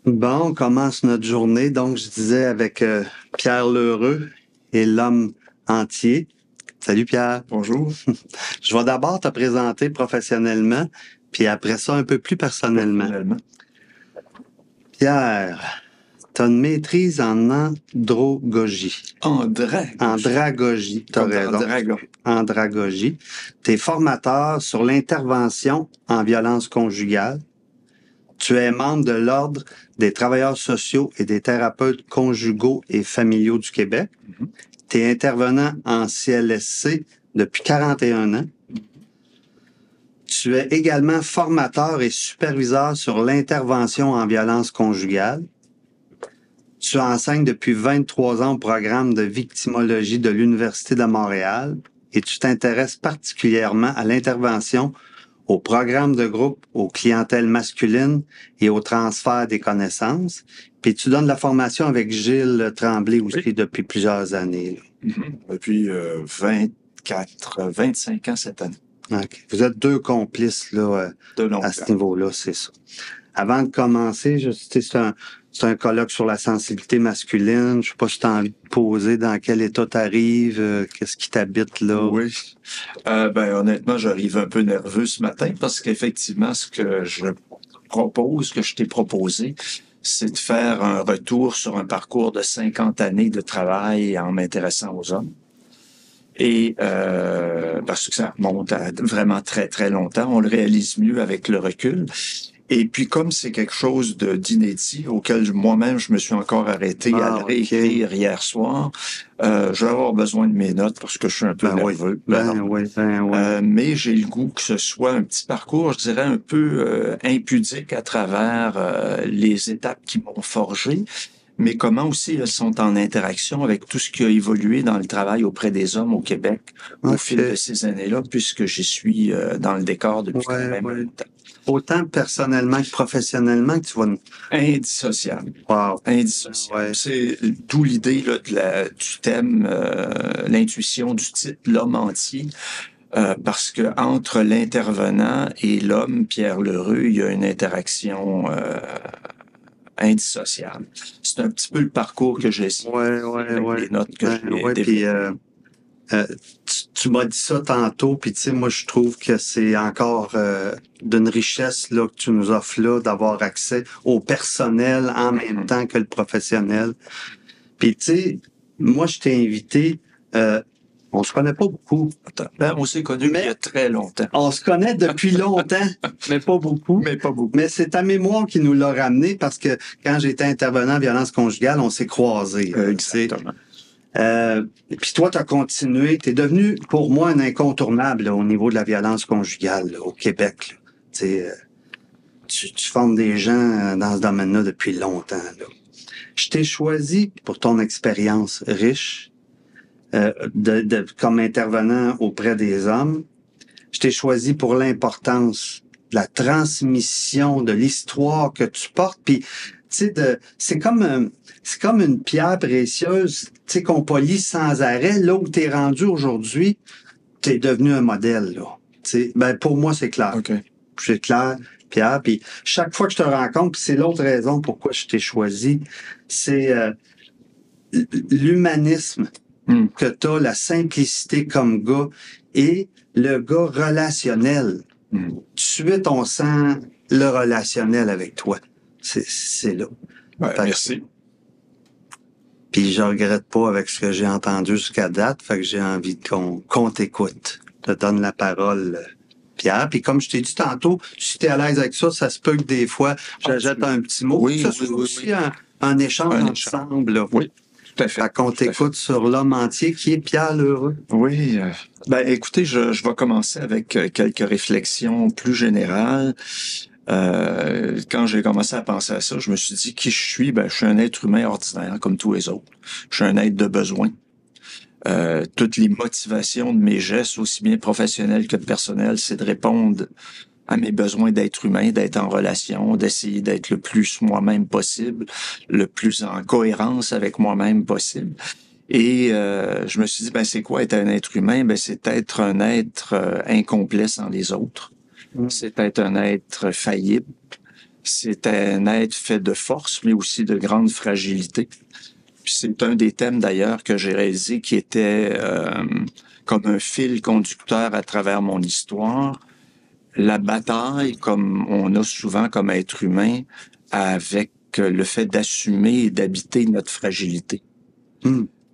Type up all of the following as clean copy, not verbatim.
Bon, on commence notre journée. Donc, je disais avec Pierre Lheureux et l'homme entier. Salut Pierre. Bonjour. Je vais d'abord te présenter professionnellement, puis après ça un peu plus personnellement. Pierre, tu as une maîtrise en andragogie. Andragogie, tu as raison. Andragogie. Tu es formateur sur l'intervention en violence conjugale. Tu es membre de l'Ordre des travailleurs sociaux et des thérapeutes conjugaux et familiaux du Québec. Tu es intervenant en CLSC depuis 41 ans. Tu es également formateur et superviseur sur l'intervention en violence conjugale. Tu enseignes depuis 23 ans au programme de victimologie de l'Université de Montréal et tu t'intéresses particulièrement à l'intervention au programme de groupe, aux clientèles masculines et au transfert des connaissances. Puis tu donnes la formation avec Gilles Tremblay aussi depuis plusieurs années. Depuis 25 ans cette année. Okay. Vous êtes deux complices là, à ce niveau-là, c'est ça. Avant de commencer, c'est un colloque sur la sensibilité masculine. Je sais pas si tu as envie de poser dans quel état tu arrives, qu'est-ce qui t'habite là. Oui. Honnêtement, j'arrive un peu nerveux ce matin parce qu'effectivement, ce que je t'ai proposé, c'est de faire un retour sur un parcours de 50 années de travail en m'intéressant aux hommes. Et parce que ça remonte à vraiment très, très longtemps. On le réalise mieux avec le recul. Et puis, comme c'est quelque chose d'inédit auquel moi-même, je me suis encore arrêté à le réécrire hier soir, je vais avoir besoin de mes notes parce que je suis un peu nerveux. Mais j'ai le goût que ce soit un petit parcours, je dirais, un peu impudique à travers les étapes qui m'ont forgé, mais comment aussi elles sont en interaction avec tout ce qui a évolué dans le travail auprès des hommes au Québec au fil de ces années-là, puisque j'y suis dans le décor depuis quand même longtemps. Autant personnellement que professionnellement que tu vas... Indissociable. Wow. Indissociable. Ouais. C'est d'où l'idée là, du thème, l'intuition du titre, l'homme entier. Parce que entre l'intervenant et l'homme, Pierre Lheureux, il y a une interaction indissociable. C'est un petit peu le parcours que j'ai essayé avec les notes que j'ai développées. Tu m'as dit ça tantôt, puis tu sais, moi je trouve que c'est encore d'une richesse là que tu nous offres là, d'avoir accès au personnel en même temps que le professionnel. Puis tu sais, moi je t'ai invité, on se connaît pas beaucoup. On s'est connus il y a très longtemps. On se connaît depuis longtemps, mais pas beaucoup. Mais c'est ta mémoire qui nous l'a ramené parce que quand j'étais intervenant en violence conjugale, on s'est croisés. Exactement. Puis toi, tu as continué. Tu es devenu, pour moi, un incontournable là, au niveau de la violence conjugale là, au Québec. Tu formes des gens dans ce domaine-là depuis longtemps. Là. Je t'ai choisi pour ton expérience riche comme intervenant auprès des hommes. Je t'ai choisi pour l'importance de la transmission de l'histoire que tu portes. Puis, tu sais, c'est comme une pierre précieuse, tu sais, qu'on polit sans arrêt. Là où t'es rendu aujourd'hui, t'es devenu un modèle, là. Tu sais, pour moi, c'est clair. Okay. C'est clair, Pierre. Puis chaque fois que je te rencontre, puis c'est l'autre raison pourquoi je t'ai choisi, c'est l'humanisme que t'as, la simplicité comme gars et le gars relationnel. Tout de suite, on sent le relationnel avec toi. C'est là. Merci. Puis je regrette pas avec ce que j'ai entendu jusqu'à date, fait que j'ai envie qu'on t'écoute. Je te donne la parole, Pierre. Puis comme je t'ai dit tantôt, si t'es à l'aise avec ça, ça se peut que des fois, j'ajoute un petit mot. Oui, ça soit aussi un échange ensemble. Là. Oui, tout à fait. Fait qu'on t'écoute sur l'homme entier qui est Pierre Lheureux. Oui. Écoutez, je vais commencer avec quelques réflexions plus générales. Quand j'ai commencé à penser à ça, je me suis dit qui je suis. Je suis un être humain ordinaire comme tous les autres. Je suis un être de besoin. Toutes les motivations de mes gestes, aussi bien professionnels que personnels, c'est de répondre à mes besoins d'être humain, d'être en relation, d'essayer d'être le plus moi-même possible, le plus en cohérence avec moi-même possible. Et je me suis dit, c'est quoi être un être humain? C'est être un être incomplet sans les autres. C'est être un être faillible. C'était un être fait de force, mais aussi de grande fragilité. Puis c'est un des thèmes d'ailleurs que j'ai réalisé qui était comme un fil conducteur à travers mon histoire. La bataille, comme on a souvent comme être humain, avec le fait d'assumer et d'habiter notre fragilité.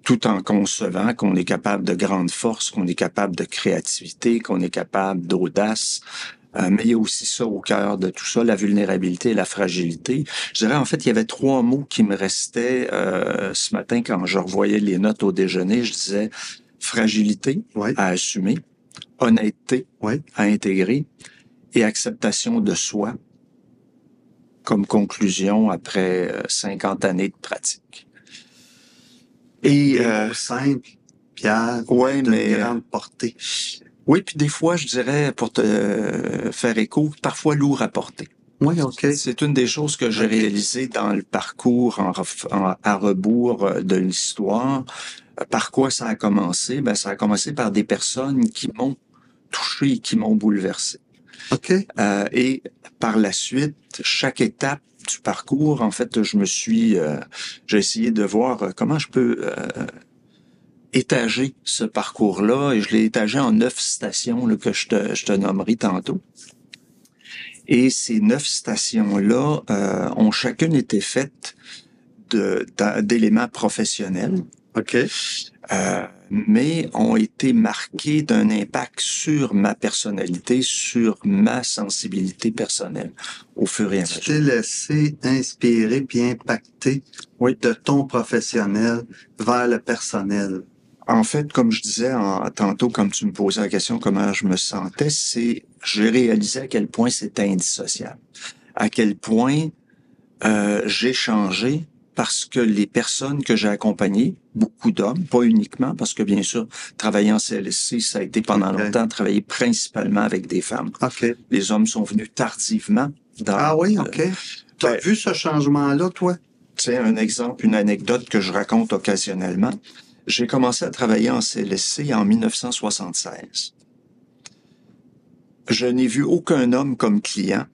Tout en concevant qu'on est capable de grande force, qu'on est capable de créativité, qu'on est capable d'audace. Mais il y a aussi ça au cœur de tout ça, la vulnérabilité et la fragilité. Je dirais, en fait, il y avait 3 mots qui me restaient ce matin quand je revoyais les notes au déjeuner. Je disais fragilité à assumer, honnêteté à intégrer et acceptation de soi comme conclusion après 50 années de pratique. Et simple, Pierre, de grande portée. Oui, puis des fois, je dirais, pour te faire écho, parfois lourd à porter. Oui, OK. C'est une des choses que j'ai réalisées dans le parcours à rebours de l'histoire. Par quoi ça a commencé? Ben, ça a commencé par des personnes qui m'ont touché, qui m'ont bouleversé. OK. Et par la suite, chaque étape du parcours, en fait, j'ai essayé de voir comment je peux étager ce parcours-là, et je l'ai étagé en 9 stations là, que je te nommerai tantôt. Et ces 9 stations-là ont chacune été faites d'éléments professionnels. OK. Mais ont été marquées d'un impact sur ma personnalité, sur ma sensibilité personnelle au fur et à mesure. Tu t'es laissé inspirer puis impacter de ton professionnel vers le personnel. En fait, comme je disais tantôt, comme tu me posais la question comment je me sentais, j'ai réalisé à quel point c'était indissociable, à quel point j'ai changé parce que les personnes que j'ai accompagnées, beaucoup d'hommes, pas uniquement, parce que bien sûr, travailler en CLSC, ça a été pendant longtemps, travailler principalement avec des femmes. Okay. Les hommes sont venus tardivement. Ah oui, OK. Tu as vu ce changement-là, toi? C'est un exemple, une anecdote que je raconte occasionnellement. J'ai commencé à travailler en CLSC en 1976. Je n'ai vu aucun homme comme client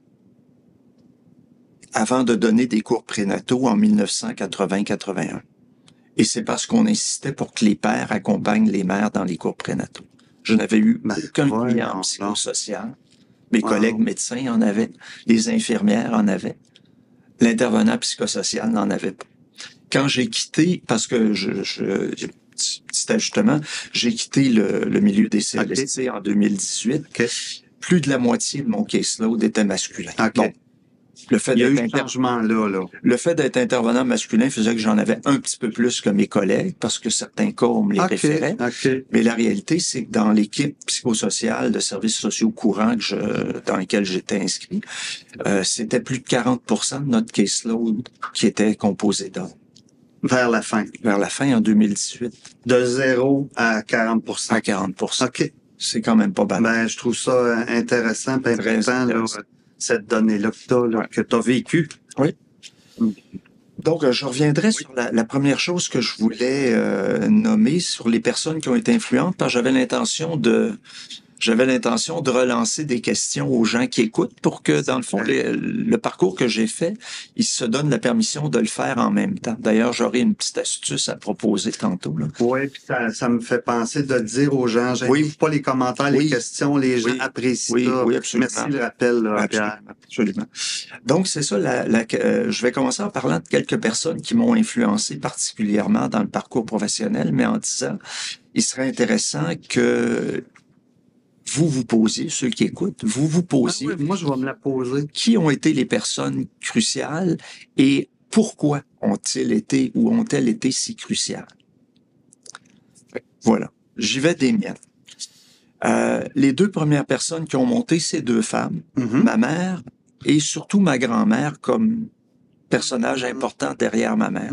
avant de donner des cours prénataux en 1980-81. Et c'est parce qu'on insistait pour que les pères accompagnent les mères dans les cours prénataux. Je n'avais eu aucun client psychosocial. Mes collègues médecins en avaient, les infirmières en avaient. L'intervenant psychosocial n'en avait pas. Quand j'ai quitté, parce que petit ajustement, j'ai quitté le milieu des CLSC en 2018, plus de la moitié de mon caseload était masculin. Bon, le fait d'être intervenant masculin faisait que j'en avais un petit peu plus que mes collègues, parce que certains cas, on me les référait. Mais la réalité, c'est que dans l'équipe psychosociale de services sociaux courants dans lesquels j'étais inscrit, c'était plus de 40% de notre caseload qui était composé d'hommes. Vers la fin. Vers la fin, en 2018. De 0 à 40%. À 40%. OK. C'est quand même pas banal. Ben, je trouve ça intéressant, bien important, là, cette donnée-là que tu as vécue. Oui. Donc, je reviendrai sur la première chose que je voulais nommer sur les personnes qui ont été influentes, parce que j'avais l'intention de relancer des questions aux gens qui écoutent pour que, dans le fond, le parcours que j'ai fait, ils se donnent la permission de le faire en même temps. D'ailleurs, j'aurai une petite astuce à proposer tantôt. Oui, puis ça me fait penser de dire aux gens, j'invite pas les commentaires, les questions, les gens apprécient ça. Oui, absolument. Merci le rappel, là, Pierre. Absolument. Donc, c'est ça, je vais commencer en parlant de quelques personnes qui m'ont influencé particulièrement dans le parcours professionnel, mais en disant, il serait intéressant que vous posiez, ceux qui écoutent, vous posiez. Ah oui, moi, je vais me la poser. Qui ont été les personnes cruciales et pourquoi ont-elles été si cruciales? Voilà. J'y vais des miennes. Les 2 premières personnes qui ont monté, c'est 2 femmes. Ma mère et surtout ma grand-mère comme personnage important derrière ma mère.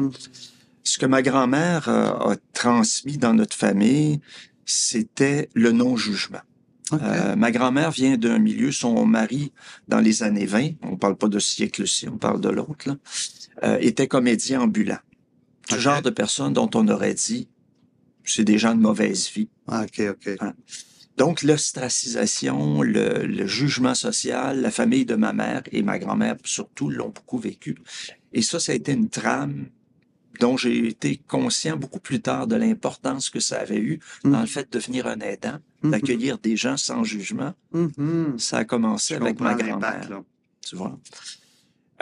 Ce que ma grand-mère a transmis dans notre famille, c'était le non-jugement. Ma grand-mère vient d'un milieu, son mari, dans les années 20, on parle pas de ce siècle-ci, on parle de l'autre, était comédien ambulant. Ce genre de personnes dont on aurait dit, c'est des gens de mauvaise vie. OK. Hein? Donc, l'ostracisation, le jugement social, la famille de ma mère et ma grand-mère surtout l'ont beaucoup vécu. Et ça a été une trame dont j'ai été conscient beaucoup plus tard de l'importance que ça avait eu dans le fait de devenir un aidant, d'accueillir des gens sans jugement. Ça a commencé avec ma grand-mère, tu vois.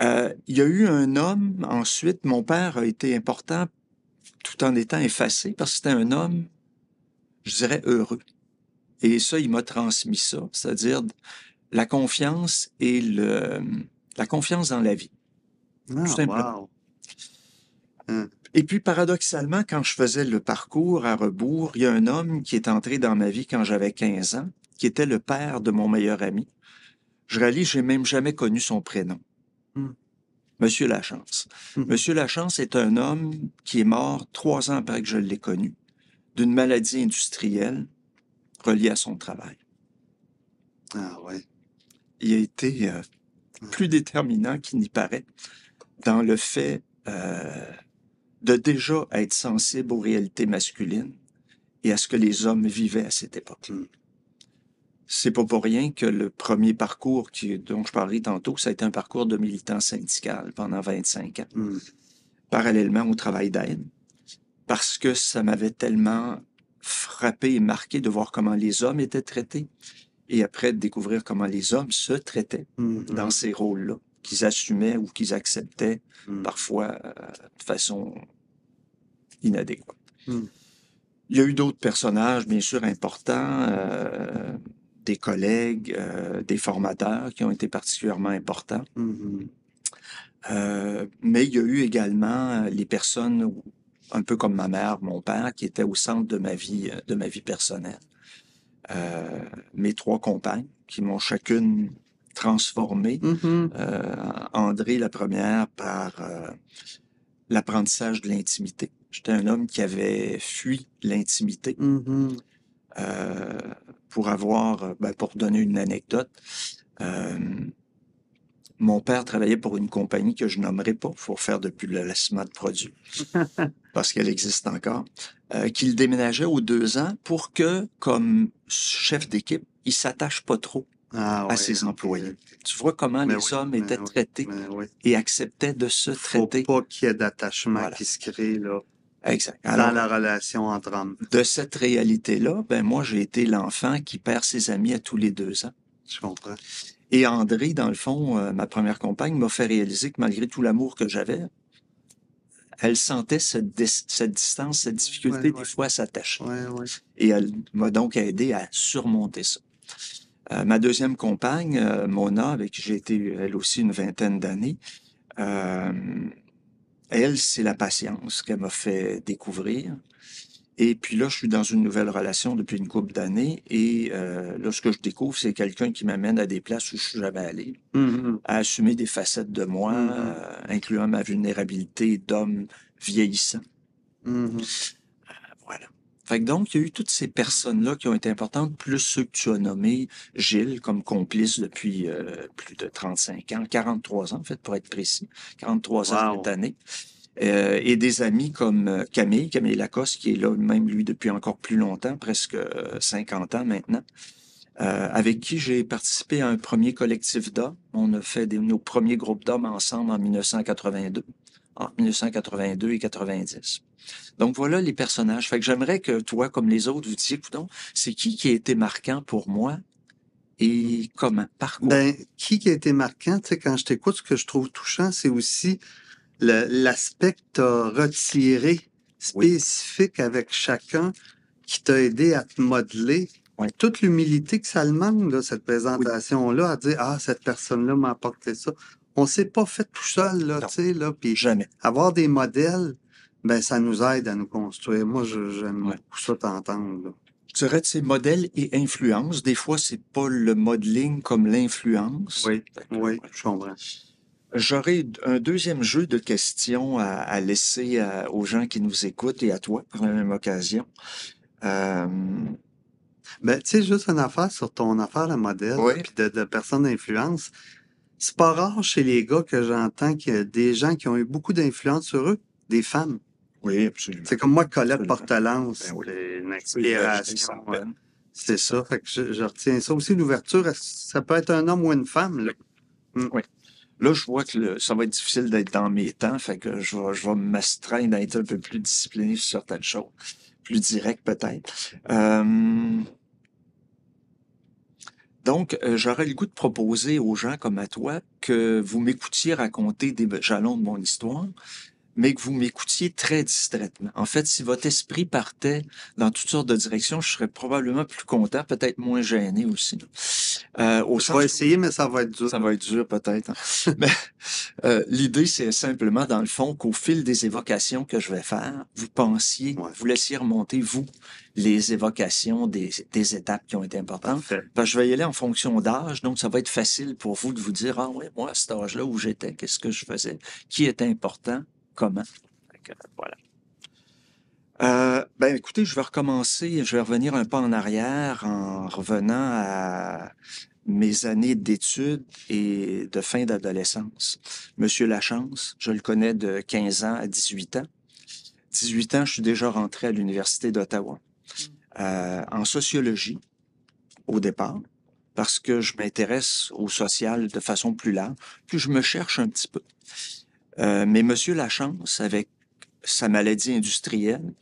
Il y a eu un homme, ensuite, mon père a été important tout en étant effacé, parce que c'était un homme, je dirais, heureux. Et ça, il m'a transmis ça, c'est-à-dire la confiance et la confiance dans la vie, tout simplement. Wow. Et puis, paradoxalement, quand je faisais le parcours à rebours, il y a un homme qui est entré dans ma vie quand j'avais 15 ans, qui était le père de mon meilleur ami. Je réalise, j'ai même jamais connu son prénom. Monsieur Lachance. Monsieur Lachance est un homme qui est mort 3 ans après que je l'ai connu, d'une maladie industrielle reliée à son travail. Ah ouais. Il a été plus déterminant qu'il n'y paraît dans le fait de déjà être sensible aux réalités masculines et à ce que les hommes vivaient à cette époque. C'est pas pour rien que le premier parcours dont je parlais tantôt, ça a été un parcours de militant syndical pendant 25 ans, parallèlement au travail d'aide, parce que ça m'avait tellement frappé et marqué de voir comment les hommes étaient traités et après de découvrir comment les hommes se traitaient dans ces rôles-là, qu'ils assumaient ou qu'ils acceptaient parfois de façon inadéquate. Il y a eu d'autres personnages, bien sûr, importants, des collègues, des formateurs qui ont été particulièrement importants. Mais il y a eu également les personnes, un peu comme ma mère, mon père, qui étaient au centre de ma vie personnelle. Mes 3 compagnes qui m'ont chacune transformé. André, la première, par l'apprentissage de l'intimité. J'étais un homme qui avait fui l'intimité pour donner une anecdote, mon père travaillait pour une compagnie que je nommerai pas pour faire depuis le placement de produits, parce qu'elle existe encore, qu'il déménageait aux 2 ans pour que, comme chef d'équipe, il s'attache pas trop à ses employés. Tu vois comment les hommes étaient traités et acceptaient de se traiter. Faut pas qu'il y ait d'attachement qui se crée là. Exact. Alors, dans la relation entre hommes. De cette réalité-là, moi, j'ai été l'enfant qui perd ses amis à tous les 2 ans. Je comprends. Et André, dans le fond, ma première compagne, m'a fait réaliser que malgré tout l'amour que j'avais, elle sentait cette distance, cette difficulté des fois à s'attacher. Et elle m'a donc aidé à surmonter ça. Ma deuxième compagne, Mona, avec qui j'ai été elle aussi une 20aine d'années, elle, c'est la patience qu'elle m'a fait découvrir. Et puis là, je suis dans une nouvelle relation depuis une couple d'années et là, ce que je découvre, c'est quelqu'un qui m'amène à des places où je suis jamais allé, à assumer des facettes de moi, incluant ma vulnérabilité d'homme vieillissant. Voilà. Fait que donc, il y a eu toutes ces personnes-là qui ont été importantes, plus ceux que tu as nommés, Gilles, comme complice depuis plus de 35 ans, 43 ans, en fait, pour être précis, 43 ans cette année. Et des amis comme Camille Lacoste, qui est là même lui depuis encore plus longtemps, presque 50 ans maintenant, avec qui j'ai participé à un premier collectif d'hommes. On a fait nos premiers groupes d'hommes ensemble en 1982, entre 1982 et 90. Donc voilà les personnages. Fait que j'aimerais que toi, comme les autres, vous disiez, écoutons, c'est qui a été marquant pour moi et comment, par quoi? Ben, qui a été marquant, tu sais, quand je t'écoute, ce que je trouve touchant, c'est aussi l'aspect que tu as retiré spécifique avec chacun qui t'a aidé à te modeler. Toute l'humilité que ça demande, là, cette présentation-là, à dire, ah, cette personne-là m'a apporté ça. On s'est pas fait tout seul, là, tu sais, là. Puis jamais. Avoir des modèles, ben, ça nous aide à nous construire. Moi, j'aime beaucoup ça t'entendre, là. Je dirais de ces modèles et influences. Des fois, c'est pas le modeling comme l'influence. Oui, je comprends. J'aurais un deuxième jeu de questions à laisser aux gens qui nous écoutent et à toi par la même occasion. Ben, tu sais, juste une affaire sur ton affaire de modèle, puis de personnes d'influence. C'est pas rare chez les gars que j'entends qu'il y a des gens qui ont eu beaucoup d'influence sur eux, des femmes. Oui, absolument. C'est comme moi, Colette Portelance, une inspiration. C'est ça. Fait que je retiens ça aussi, l'ouverture. Ça peut être un homme ou une femme, là. Oui. Là, je vois que ça va être difficile d'être dans mes temps, fait que je vais m'astreindre à être un peu plus discipliné sur certaines choses, plus direct peut-être. Donc, j'aurais le goût de proposer aux gens comme à toi que vous m'écoutiez raconter des jalons de mon histoire, mais que vous m'écoutiez très distraitement. En fait, si votre esprit partait dans toutes sortes de directions, je serais probablement plus content, peut-être moins gêné aussi. Je vais essayer, mais ça va être dur. Ça va être dur peut-être. Hein. Mais l'idée, c'est simplement, dans le fond, qu'au fil des évocations que je vais faire, vous pensiez, vous laissiez remonter, vous, les évocations des étapes qui ont été importantes. Parce que je vais y aller en fonction d'âge, donc ça va être facile pour vous de vous dire, ah oui, moi, à cet âge-là où j'étais, qu'est-ce que je faisais, qui était important, comment. Donc, voilà. Ben écoutez, je vais recommencer, je vais revenir un pas en arrière en revenant à mes années d'études et de fin d'adolescence. Monsieur Lachance, je le connais de 15 ans à 18 ans. 18 ans, je suis déjà rentré à l'Université d'Ottawa en sociologie au départ, parce que je m'intéresse au social de façon plus large, puis je me cherche un petit peu. Mais Monsieur Lachance, avec sa maladie industrielle,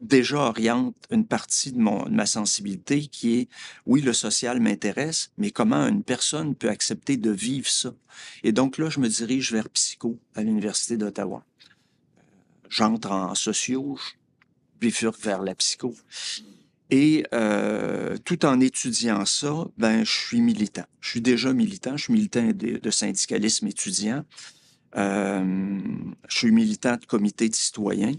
déjà oriente une partie de ma sensibilité qui est, oui, le social m'intéresse, mais comment une personne peut accepter de vivre ça? Et donc là, je me dirige vers psycho à l'Université d'Ottawa. J'entre en sociaux, je bifurque vers la psycho. Et tout en étudiant ça, ben, je suis militant. Je suis déjà militant. Je suis militant de syndicalisme étudiant. Je suis militant de comité de citoyens.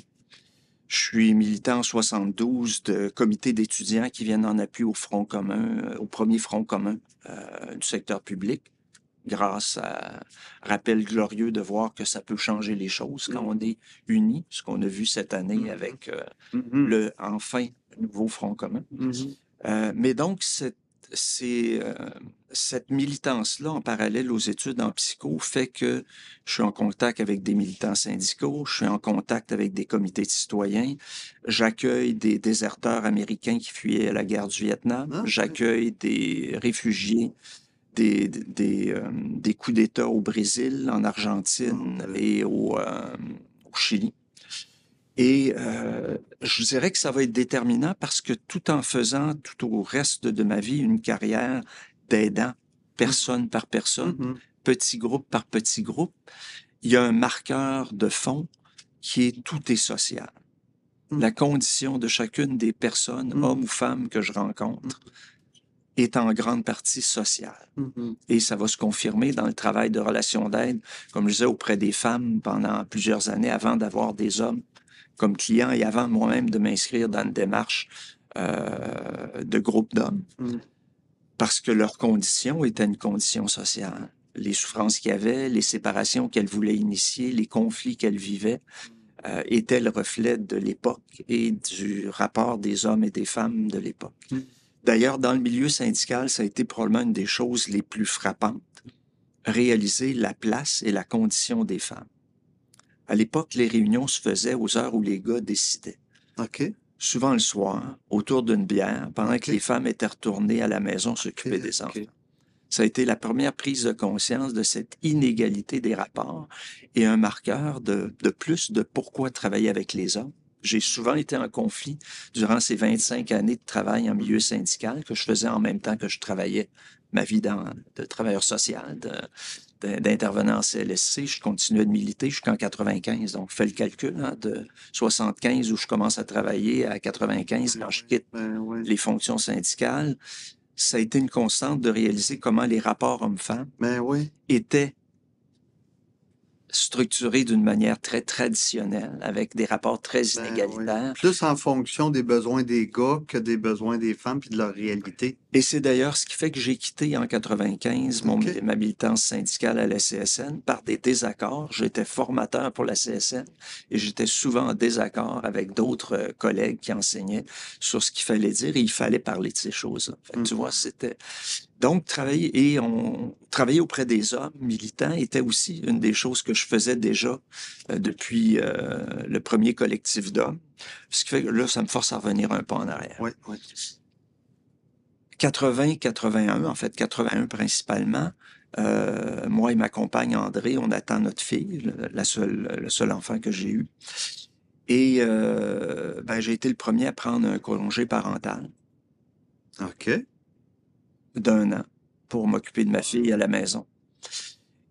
Je suis militant en 72 de comités d'étudiants qui viennent en appui au Front commun, au premier Front commun du secteur public, grâce à rappel glorieux de voir que ça peut changer les choses quand on est unis, ce qu'on a vu cette année avec le enfin nouveau Front commun. Mais donc, cette militance-là, en parallèle aux études en psycho, fait que je suis en contact avec des militants syndicaux, je suis en contact avec des comités de citoyens, j'accueille des déserteurs américains qui fuyaient la guerre du Vietnam, j'accueille des réfugiés des coups d'État au Brésil, en Argentine et au Chili. Et je dirais que ça va être déterminant parce que tout en faisant tout au reste de ma vie une carrière d'aidant, personne par personne, petit groupe par petit groupe, il y a un marqueur de fond qui est tout est social. La condition de chacune des personnes, hommes ou femmes que je rencontre, est en grande partie sociale. Et ça va se confirmer dans le travail de relation d'aide, comme je disais, auprès des femmes pendant plusieurs années avant d'avoir des hommes comme client et avant moi-même de m'inscrire dans une démarche de groupe d'hommes. Parce que leur condition était une condition sociale. Les souffrances qu'il y avait, les séparations qu'elles voulaient initier, les conflits qu'elles vivaient étaient le reflet de l'époque et du rapport des hommes et des femmes de l'époque. D'ailleurs, dans le milieu syndical, ça a été probablement une des choses les plus frappantes, réaliser la place et la condition des femmes. À l'époque, les réunions se faisaient aux heures où les gars décidaient. Souvent le soir, autour d'une bière, pendant que les femmes étaient retournées à la maison s'occuper des enfants. Ça a été la première prise de conscience de cette inégalité des rapports et un marqueur de plus de pourquoi travailler avec les hommes. J'ai souvent été en conflit durant ces 25 années de travail en milieu syndical que je faisais en même temps que je travaillais ma vie de travailleur social, d'intervenant en CLSC. Je continuais de militer jusqu'en 95. Donc, fais le calcul, hein, de 75 où je commence à travailler à 95 quand je quitte les fonctions syndicales. Ça a été une constante de réaliser comment les rapports hommes-femmes étaient structurés d'une manière très traditionnelle, avec des rapports très inégalitaires. Plus en fonction des besoins des gars que des besoins des femmes puis de leur réalité. Et c'est d'ailleurs ce qui fait que j'ai quitté en 95 ma militance syndicale à la CSN par des désaccords. J'étais formateur pour la CSN et j'étais souvent en désaccord avec d'autres collègues qui enseignaient sur ce qu'il fallait dire et il fallait parler de ces choses-là. Tu vois, c'était... Donc, travailler auprès des hommes militants était aussi une des choses que je faisais déjà depuis le premier collectif d'hommes. Ce qui fait que là, ça me force à revenir un peu en arrière. Oui, oui. 80, 81, en fait 81 principalement, moi et ma compagne André, on attend notre fille, le seul enfant que j'ai eu. Et j'ai été le premier à prendre un congé parental. OK. D'1 an pour m'occuper de ma fille à la maison.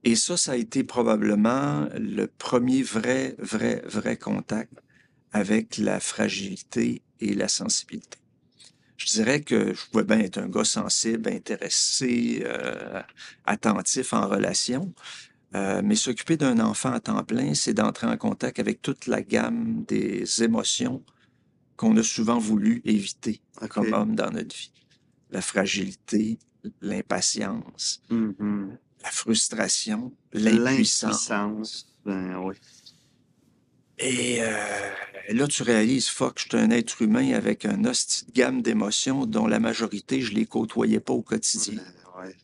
Et ça a été probablement le premier vrai contact avec la fragilité et la sensibilité. Je dirais que je pouvais bien être un gars sensible, intéressé, attentif en relation, mais s'occuper d'un enfant à temps plein, c'est d'entrer en contact avec toute la gamme des émotions qu'on a souvent voulu éviter comme homme dans notre vie. La fragilité, l'impatience, la frustration, l'impuissance. Ben oui. Et là, tu réalises, fuck, je suis un être humain avec une hostie de gamme d'émotions dont la majorité, je les côtoyais pas au quotidien. Ouais.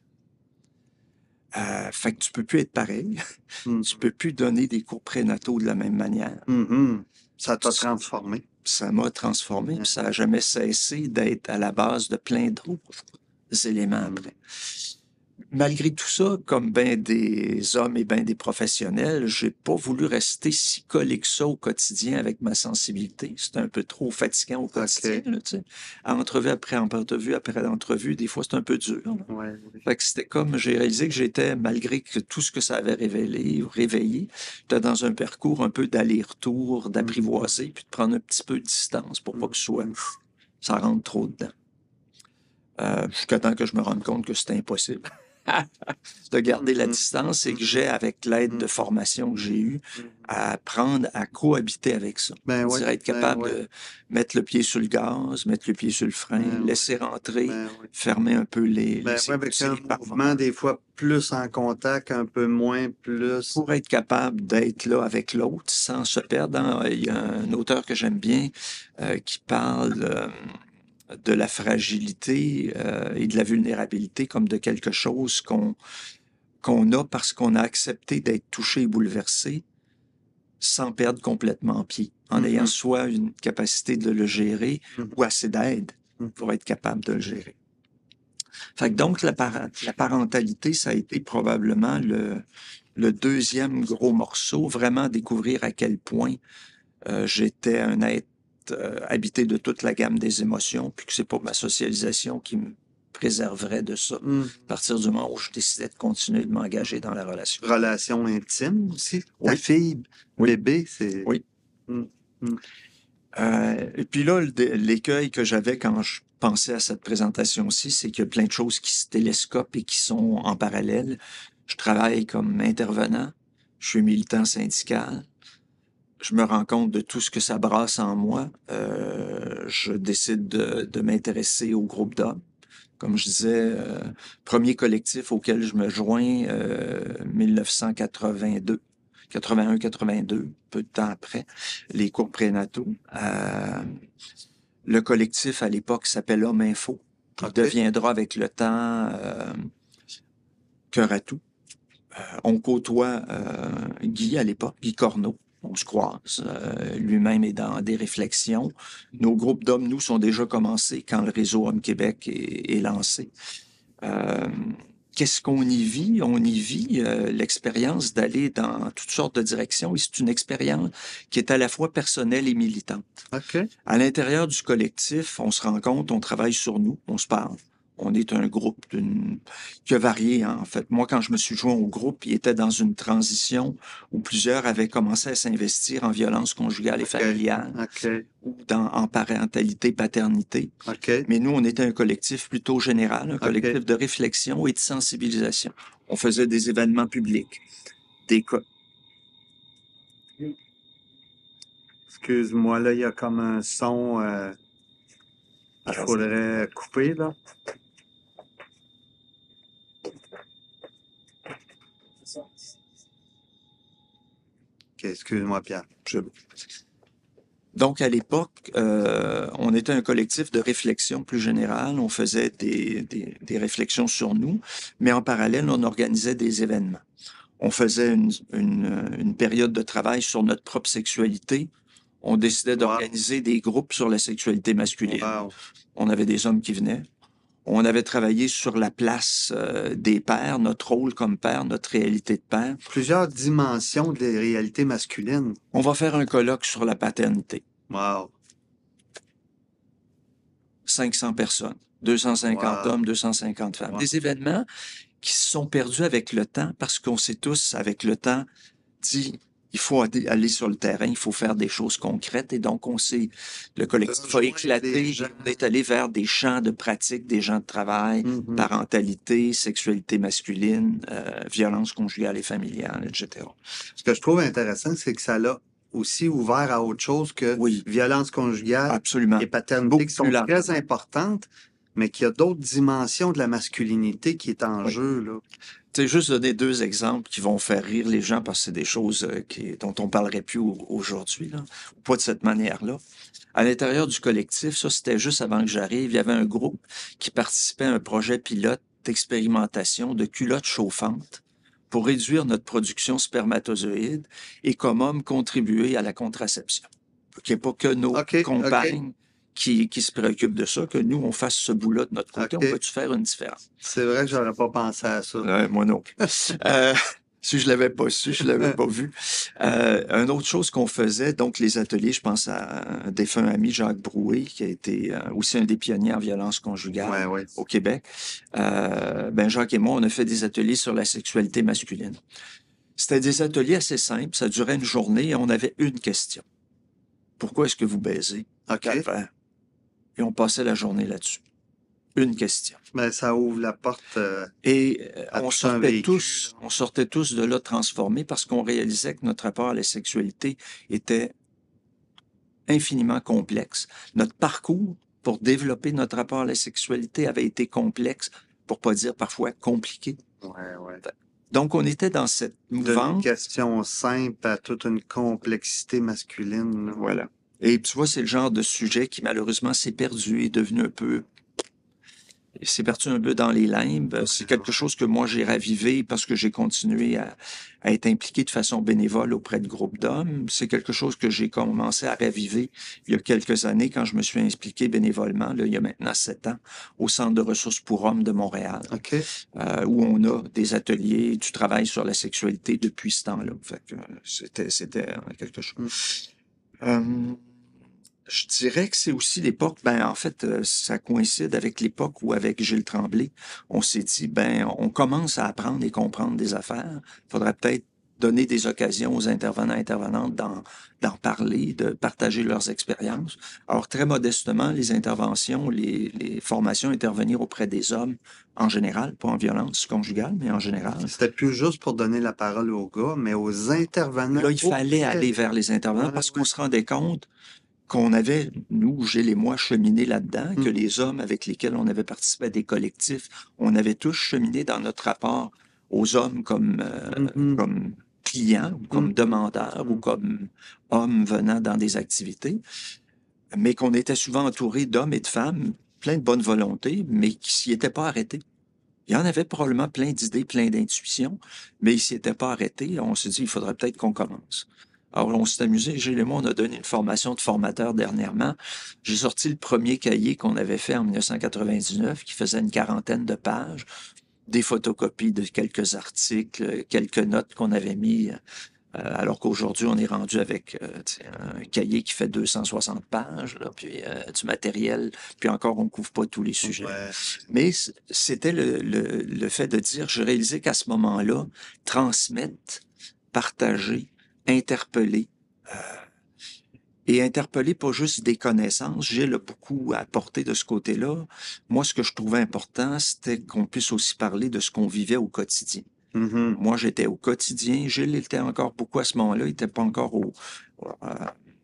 Fait que tu peux plus être pareil. Tu peux plus donner des cours prénataux de la même manière. Ça t'a transformé. Ça m'a transformé, puis ça n'a jamais cessé d'être à la base de plein d'autres éléments après. Malgré tout ça, comme ben des hommes et ben des professionnels, j'ai pas voulu rester si collé que ça au quotidien avec ma sensibilité. C'était un peu trop fatigant au quotidien, là, tu sais. Entrevue après entrevue, des fois, c'est un peu dur. Ouais. Fait que c'était comme, j'ai réalisé que j'étais, malgré que tout ce que ça avait réveillé, j'étais dans un parcours un peu d'aller-retour, d'apprivoiser, puis de prendre un petit peu de distance pour pas que ça rentre trop dedans. Jusqu'à temps que je me rende compte que c'était impossible de garder la distance et que j'ai, avec l'aide de formation que j'ai eue, à apprendre à cohabiter avec ça. Être capable de mettre le pied sur le gaz, mettre le pied sur le frein, laisser rentrer, fermer un peu les avec un mouvement des fois plus en contact, un peu moins, plus... Pour être capable d'être là avec l'autre sans se perdre. Il y a un auteur que j'aime bien qui parle de la fragilité et de la vulnérabilité comme de quelque chose qu'on a parce qu'on a accepté d'être touché et bouleversé sans perdre complètement pied, en ayant soit une capacité de le gérer ou assez d'aide pour être capable de le gérer. Fait que donc, la parentalité, ça a été probablement le deuxième gros morceau, vraiment découvrir à quel point j'étais un être habité de toute la gamme des émotions, puis que c'est pas ma socialisation qui me préserverait de ça. À partir du moment où je décidais de continuer de m'engager dans la relation. Relation intime aussi. Ta fille, bébé, c'est... Oui. Et puis là, l'écueil que j'avais quand je pensais à cette présentation-ci, c'est qu'il y a plein de choses qui se télescopent et qui sont en parallèle. Je travaille comme intervenant, je suis militant syndical, je me rends compte de tout ce que ça brasse en moi. Je décide de m'intéresser au groupe d'hommes. Comme je disais, premier collectif auquel je me joins, 1982, 81-82, peu de temps après, les cours prénataux. Le collectif, à l'époque, s'appelle Homme Info, qui deviendra avec le temps Cœur à tout. On côtoie Guy à l'époque, Guy Corneau. On se croise. Lui-même est dans des réflexions. Nos groupes d'hommes, nous, sont déjà commencés quand le réseau Homme Québec est lancé. Qu'est-ce qu'on y vit? On y vit l'expérience d'aller dans toutes sortes de directions et c'est une expérience qui est à la fois personnelle et militante. À l'intérieur du collectif, on se rend compte, on travaille sur nous, on se parle. On est un groupe qui a varié, hein, en fait. Moi, quand je me suis joint au groupe, il était dans une transition où plusieurs avaient commencé à s'investir en violence conjugale et familiale ou en parentalité, paternité. Mais nous, on était un collectif plutôt général, un collectif de réflexion et de sensibilisation. On faisait des événements publics, des cas. Excuse-moi, là, il y a comme un son qu'il faudrait couper, là. OK, excuse-moi, Pierre. Donc, à l'époque, on était un collectif de réflexion plus générale. On faisait des réflexions sur nous, mais en parallèle, on organisait des événements. On faisait une période de travail sur notre propre sexualité. On décidait d'organiser des groupes sur la sexualité masculine. Wow. On avait des hommes qui venaient. On avait travaillé sur la place des pères, notre rôle comme père, notre réalité de père. Plusieurs dimensions des réalités masculines. On va faire un colloque sur la paternité. Wow. 500 personnes, 250 hommes, 250 femmes. Des événements qui se sont perdus avec le temps parce qu'on s'est tous, avec le temps, dit il faut aller sur le terrain, il faut faire des choses concrètes. Et donc, le collectif a éclaté. On est allé vers des champs de pratique, des champs de travail, parentalité, sexualité masculine, violence conjugale et familiale, etc. Ce que je trouve intéressant, c'est que ça l'a aussi ouvert à autre chose que violence conjugale Absolument. et paternité qui sont très importantes, mais qu'il y a d'autres dimensions de la masculinité qui est en jeu, là. Tu sais, juste donner deux exemples qui vont faire rire les gens parce que c'est des choses dont on parlerait plus aujourd'hui, là, ou pas de cette manière-là. À l'intérieur du collectif, ça, c'était juste avant que j'arrive, il y avait un groupe qui participait à un projet pilote d'expérimentation de culottes chauffantes pour réduire notre production spermatozoïde et comme homme contribuer à la contraception. Qu'il n'y ait pas que nos compagnes qui se préoccupent de ça, que nous, on fasse ce bout-là de notre côté. On peut-tu faire une différence? C'est vrai que j'aurais pas pensé à ça. Moi non plus. Si je l'avais pas su, je l'avais pas vu. Une autre chose qu'on faisait, donc les ateliers, je pense à un défunt ami, Jacques Brouet, qui a été aussi un des pionniers en violence conjugale au Québec. Jacques et moi, on a fait des ateliers sur la sexualité masculine. C'était des ateliers assez simples, ça durait une journée et on avait une question. Pourquoi est-ce que vous baisez? Et on passait la journée là-dessus. Une question. Mais ça ouvre la porte. On sortait tous de là transformés parce qu'on réalisait que notre rapport à la sexualité était infiniment complexe. Notre parcours pour développer notre rapport à la sexualité avait été complexe, pour pas dire parfois compliqué. Donc, on était dans cette mouvance. D'une question simple à toute une complexité masculine. Là. Voilà. Et tu vois, c'est le genre de sujet qui, malheureusement, s'est perdu et est devenu un peu... C'est perdu un peu dans les limbes. C'est quelque chose que moi, j'ai ravivé parce que j'ai continué à être impliqué de façon bénévole auprès de groupes d'hommes. C'est quelque chose que j'ai commencé à raviver il y a quelques années quand je me suis impliqué bénévolement, là, il y a maintenant 7 ans, au Centre de ressources pour hommes de Montréal, où on a des ateliers, du travail sur la sexualité depuis ce temps-là. Fait que c'était quelque chose. Je dirais que c'est aussi l'époque, en fait, ça coïncide avec l'époque où, avec Gilles Tremblay, on s'est dit, on commence à apprendre et comprendre des affaires. Il faudrait peut-être donner des occasions aux intervenants et intervenantes d'en parler, de partager leurs expériences. Alors, très modestement, les interventions, les formations intervenir auprès des hommes en général, pas en violence conjugale, mais en général. C'était plus juste pour donner la parole aux gars, mais aux intervenants. Là, il fallait aller vers les intervenants parce qu'on se rendait compte qu'on avait, nous, Gilles et moi, cheminé là-dedans, que les hommes avec lesquels on avait participé à des collectifs, on avait tous cheminé dans notre rapport aux hommes comme clients, ou comme demandeurs, ou comme hommes venant dans des activités, mais qu'on était souvent entouré d'hommes et de femmes, plein de bonne volonté, mais qui s'y étaient pas arrêtés. Il y en avait probablement plein d'idées, plein d'intuitions, mais ils s'y étaient pas arrêtés. On s'est dit, il faudrait peut-être qu'on commence. Alors, on s'est amusé. Gilles et moi, on a donné une formation de formateur dernièrement. J'ai sorti le premier cahier qu'on avait fait en 1999, qui faisait une 40aine de pages, des photocopies de quelques articles, quelques notes qu'on avait mis, alors qu'aujourd'hui, on est rendu avec un cahier qui fait 260 pages, là, puis du matériel, puis encore, on couvre pas tous les sujets. Mais c'était le fait de dire, je réalisais qu'à ce moment-là, transmettre, partager, interpeller. Et interpeller pas juste des connaissances. Gilles a beaucoup apporté de ce côté-là. Moi, ce que je trouvais important, c'était qu'on puisse aussi parler de ce qu'on vivait au quotidien. Moi, j'étais au quotidien. Gilles était encore beaucoup à ce moment-là. Il n'était pas encore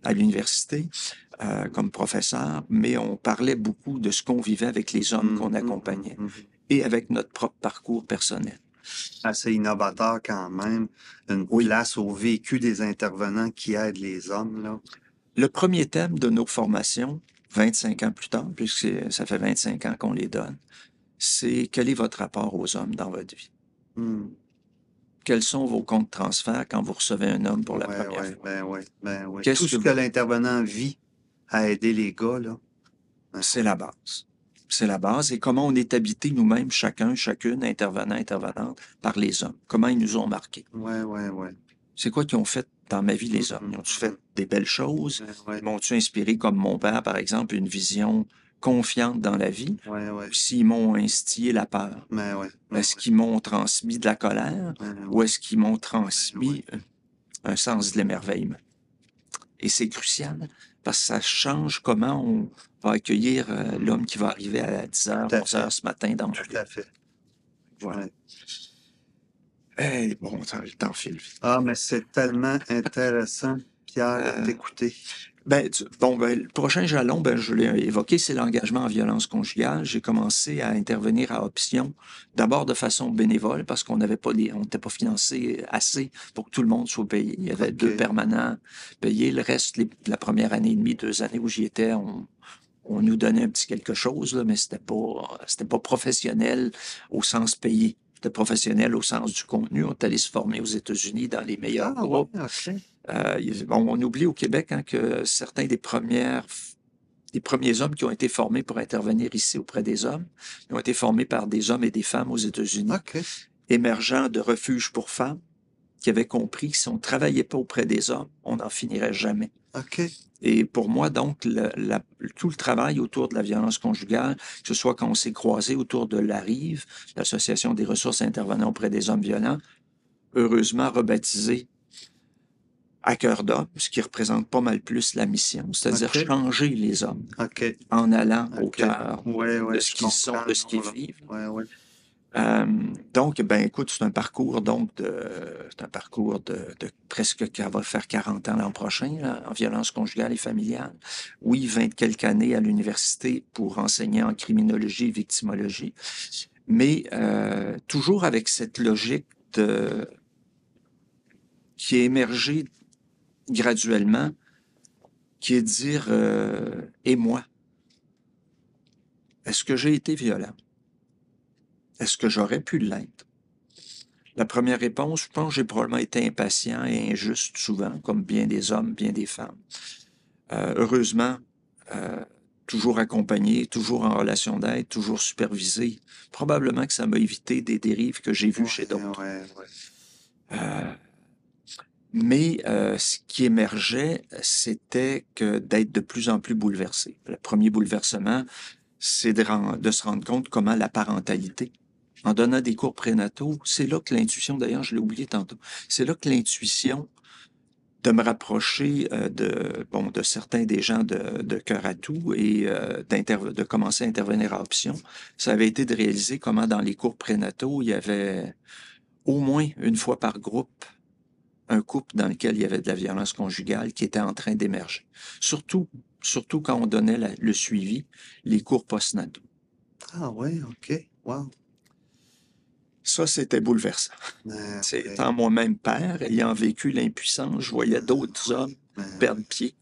à l'université comme professeur, mais on parlait beaucoup de ce qu'on vivait avec les hommes qu'on accompagnait et avec notre propre parcours personnel. Assez innovateur quand même, une place au vécu des intervenants qui aident les hommes, là. Le premier thème de nos formations, 25 ans plus tard, puisque ça fait 25 ans qu'on les donne, c'est quel est votre rapport aux hommes dans votre vie? Quels sont vos comptes transferts quand vous recevez un homme pour la première fois? Tout ce que l'intervenant vit à aider les gars, là. C'est la base. C'est la base. Et comment on est habité nous-mêmes, chacun, chacune, intervenant, intervenante, par les hommes. Comment ils nous ont marqués. C'est quoi qu'ils ont fait dans ma vie, les hommes? Ils ont-tu fait des belles choses? Ils m'ont-tu inspiré, comme mon père, par exemple, une vision confiante dans la vie? Ou s'ils m'ont instillé la peur? Est-ce qu'ils m'ont transmis de la colère? Ou est-ce qu'ils m'ont transmis un sens de l'émerveillement? Et c'est crucial, parce que ça change comment on va accueillir l'homme qui va arriver à 10h, 11h ce matin dans mon vie. Tout à fait. Voilà. Hey, bon, le temps file vite. Ah, mais c'est tellement intéressant, Pierre, de t'écouter. Le prochain jalon, je l'ai évoqué, c'est l'engagement en violence conjugale. J'ai commencé à intervenir à Option, d'abord de façon bénévole, parce qu'on n'était pas financé assez pour que tout le monde soit payé. Il y avait 2 permanents payés. Le reste, la première année et demie, 2 années où j'y étais, on nous donnait un petit quelque chose, là, mais c'était pas professionnel au sens payé. C'était professionnel au sens du contenu. On est allé se former aux États-Unis dans les meilleurs groupes. On oublie au Québec que certains des premiers hommes qui ont été formés pour intervenir ici auprès des hommes, ils ont été formés par des hommes et des femmes aux États-Unis, émergeants de refuges pour femmes, qui avaient compris que si on ne travaillait pas auprès des hommes, on n'en finirait jamais. Et pour moi, donc, tout le travail autour de la violence conjugale, que ce soit quand on s'est croisés autour de l'ARIVE, l'Association des ressources intervenant auprès des hommes violents, heureusement rebaptisée à cœur d'homme, ce qui représente pas mal plus la mission, c'est-à-dire changer les hommes en allant au cœur de ce qu'ils sont, de ce qu'ils vivent. Donc, écoute, c'est un parcours de presque qui va faire 40 ans l'an prochain, là, en violence conjugale et familiale. Oui, 20 quelques années à l'université pour enseigner en criminologie et victimologie, mais toujours avec cette logique qui est émergée graduellement, qui est de dire et moi, est-ce que j'ai été violent? Est-ce que j'aurais pu l'être? La première réponse, je pense que j'ai probablement été impatient et injuste souvent, comme bien des hommes, bien des femmes. Heureusement, toujours accompagné, toujours en relation d'aide, toujours supervisé. Probablement que ça m'a évité des dérives que j'ai vues chez d'autres. Mais ce qui émergeait, c'était que d'être de plus en plus bouleversé. Le premier bouleversement, c'est de se rendre compte comment la parentalité, en donnant des cours prénataux, c'est là que l'intuition, d'ailleurs, je l'ai oublié tantôt, c'est là que l'intuition de me rapprocher de certains des gens de Cœur à tout et de commencer à intervenir à Option, ça avait été de réaliser comment dans les cours prénataux, il y avait au moins une fois par groupe un couple dans lequel il y avait de la violence conjugale qui était en train d'émerger. Surtout quand on donnait le suivi, les cours postnataux. Ah oui, OK. Wow. Ça, c'était bouleversant. Étant moi-même père, ayant vécu l'impuissance, je voyais d'autres hommes perdre pied,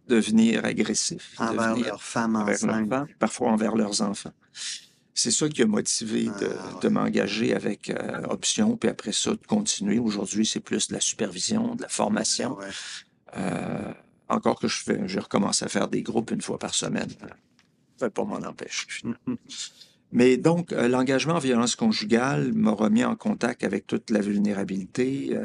devenir agressifs. Envers leurs femmes enceintes. Parfois envers leurs enfants. C'est ça qui a motivé de m'engager avec Option, puis après ça, de continuer. Aujourd'hui, c'est plus de la supervision, de la formation. Encore que j'ai recommencé à faire des groupes une fois par semaine. Ça ne pas m'en empêcher. Mais donc, l'engagement en violence conjugale m'a remis en contact avec toute la vulnérabilité.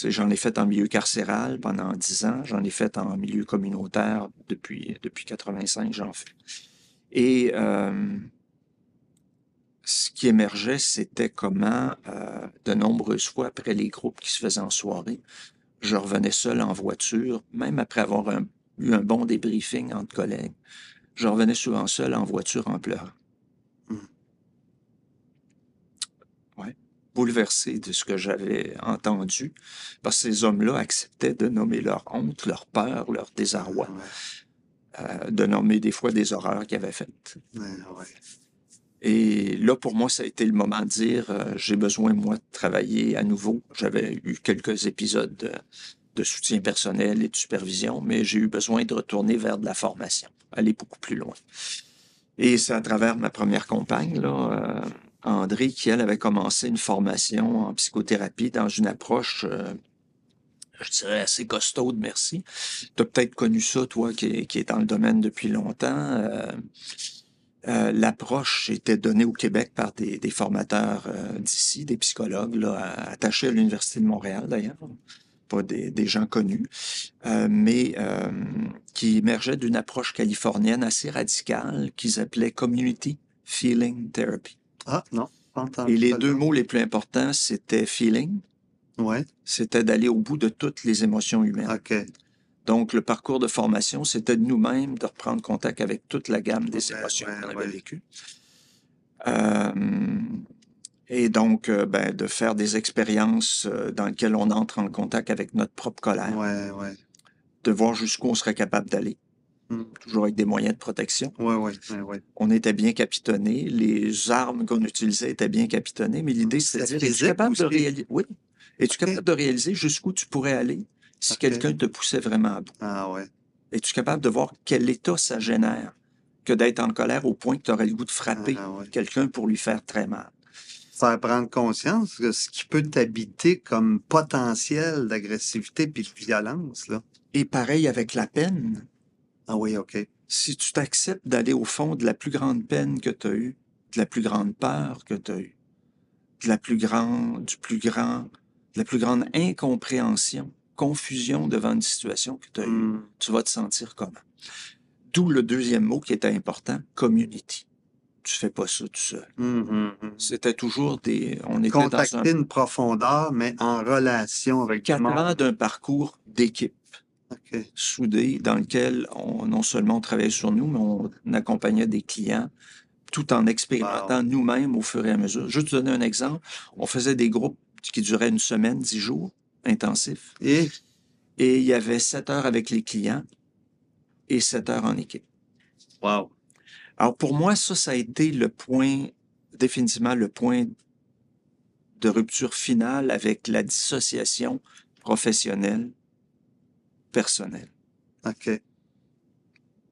J'en ai fait en milieu carcéral pendant 10 ans. J'en ai fait en milieu communautaire depuis 85, j'en fais. Et ce qui émergeait, c'était comment, de nombreuses fois, après les groupes qui se faisaient en soirée, je revenais seul en voiture, même après avoir eu un bon débriefing entre collègues. Je revenais souvent seul en voiture en pleurant. Bouleversé de ce que j'avais entendu, parce que ces hommes-là acceptaient de nommer leur honte, leur peur, leur désarroi, de nommer des fois des horreurs qu'ils avaient faites. Et là, pour moi, ça a été le moment de dire j'ai besoin, moi, de travailler à nouveau. J'avais eu quelques épisodes de soutien personnel et de supervision, mais j'ai eu besoin de retourner vers de la formation, aller beaucoup plus loin. Et c'est à travers ma première compagne, là, André, qui, elle, avait commencé une formation en psychothérapie dans une approche, je dirais, assez costaude, merci. Tu as peut-être connu ça, toi, qui est dans le domaine depuis longtemps. L'approche était donnée au Québec par des formateurs d'ici, des psychologues, là, attachés à l'Université de Montréal, d'ailleurs, pas des gens connus, mais qui émergeait d'une approche californienne assez radicale qu'ils appelaient Community Feeling Therapy. Ah, non, pas entendu. Et les deux mots les plus importants, c'était feeling. Ouais. C'était d'aller au bout de toutes les émotions humaines. OK. Donc, le parcours de formation, c'était de nous-mêmes de reprendre contact avec toute la gamme des émotions qu'on avait vécues. Et donc, de faire des expériences dans lesquelles on entre en contact avec notre propre colère. Ouais. De voir jusqu'où on serait capable d'aller. Toujours avec des moyens de protection. Ouais. On était bien capitonnés. Les armes qu'on utilisait étaient bien capitonnées. Mais l'idée, c'était de dire, es-tu capable de réaliser... Oui. Es-tu capable de réaliser jusqu'où tu pourrais aller si quelqu'un te poussait vraiment à bout? Ah ouais. Es-tu capable de voir quel état ça génère que d'être en colère au point que tu aurais le goût de frapper quelqu'un pour lui faire très mal? Faire prendre conscience que ce qui peut t'habiter comme potentiel d'agressivité puis de violence, là. Et pareil avec la peine. Ah oui, OK. Si tu t'acceptes d'aller au fond de la plus grande peine que tu as eue, de la plus grande peur que tu as eue, de la plus grande incompréhension, confusion devant une situation que tu as eue, tu vas te sentir comment? D'où le deuxième mot qui était important, community. Tu fais pas ça tout seul. C'était toujours on était contacter une profondeur, mais en relation avec 4 ans d'un parcours d'équipe. Okay. Soudé, dans lequel non seulement on travaillait sur nous, mais on accompagnait des clients tout en expérimentant nous-mêmes au fur et à mesure. Juste te donner un exemple, on faisait des groupes qui duraient une semaine, 10 jours, intensifs. Et il y avait 7 heures avec les clients et 7 heures en équipe. Wow. Alors pour moi, ça a été définitivement le point de rupture finale avec la dissociation professionnelle, personnelle. OK.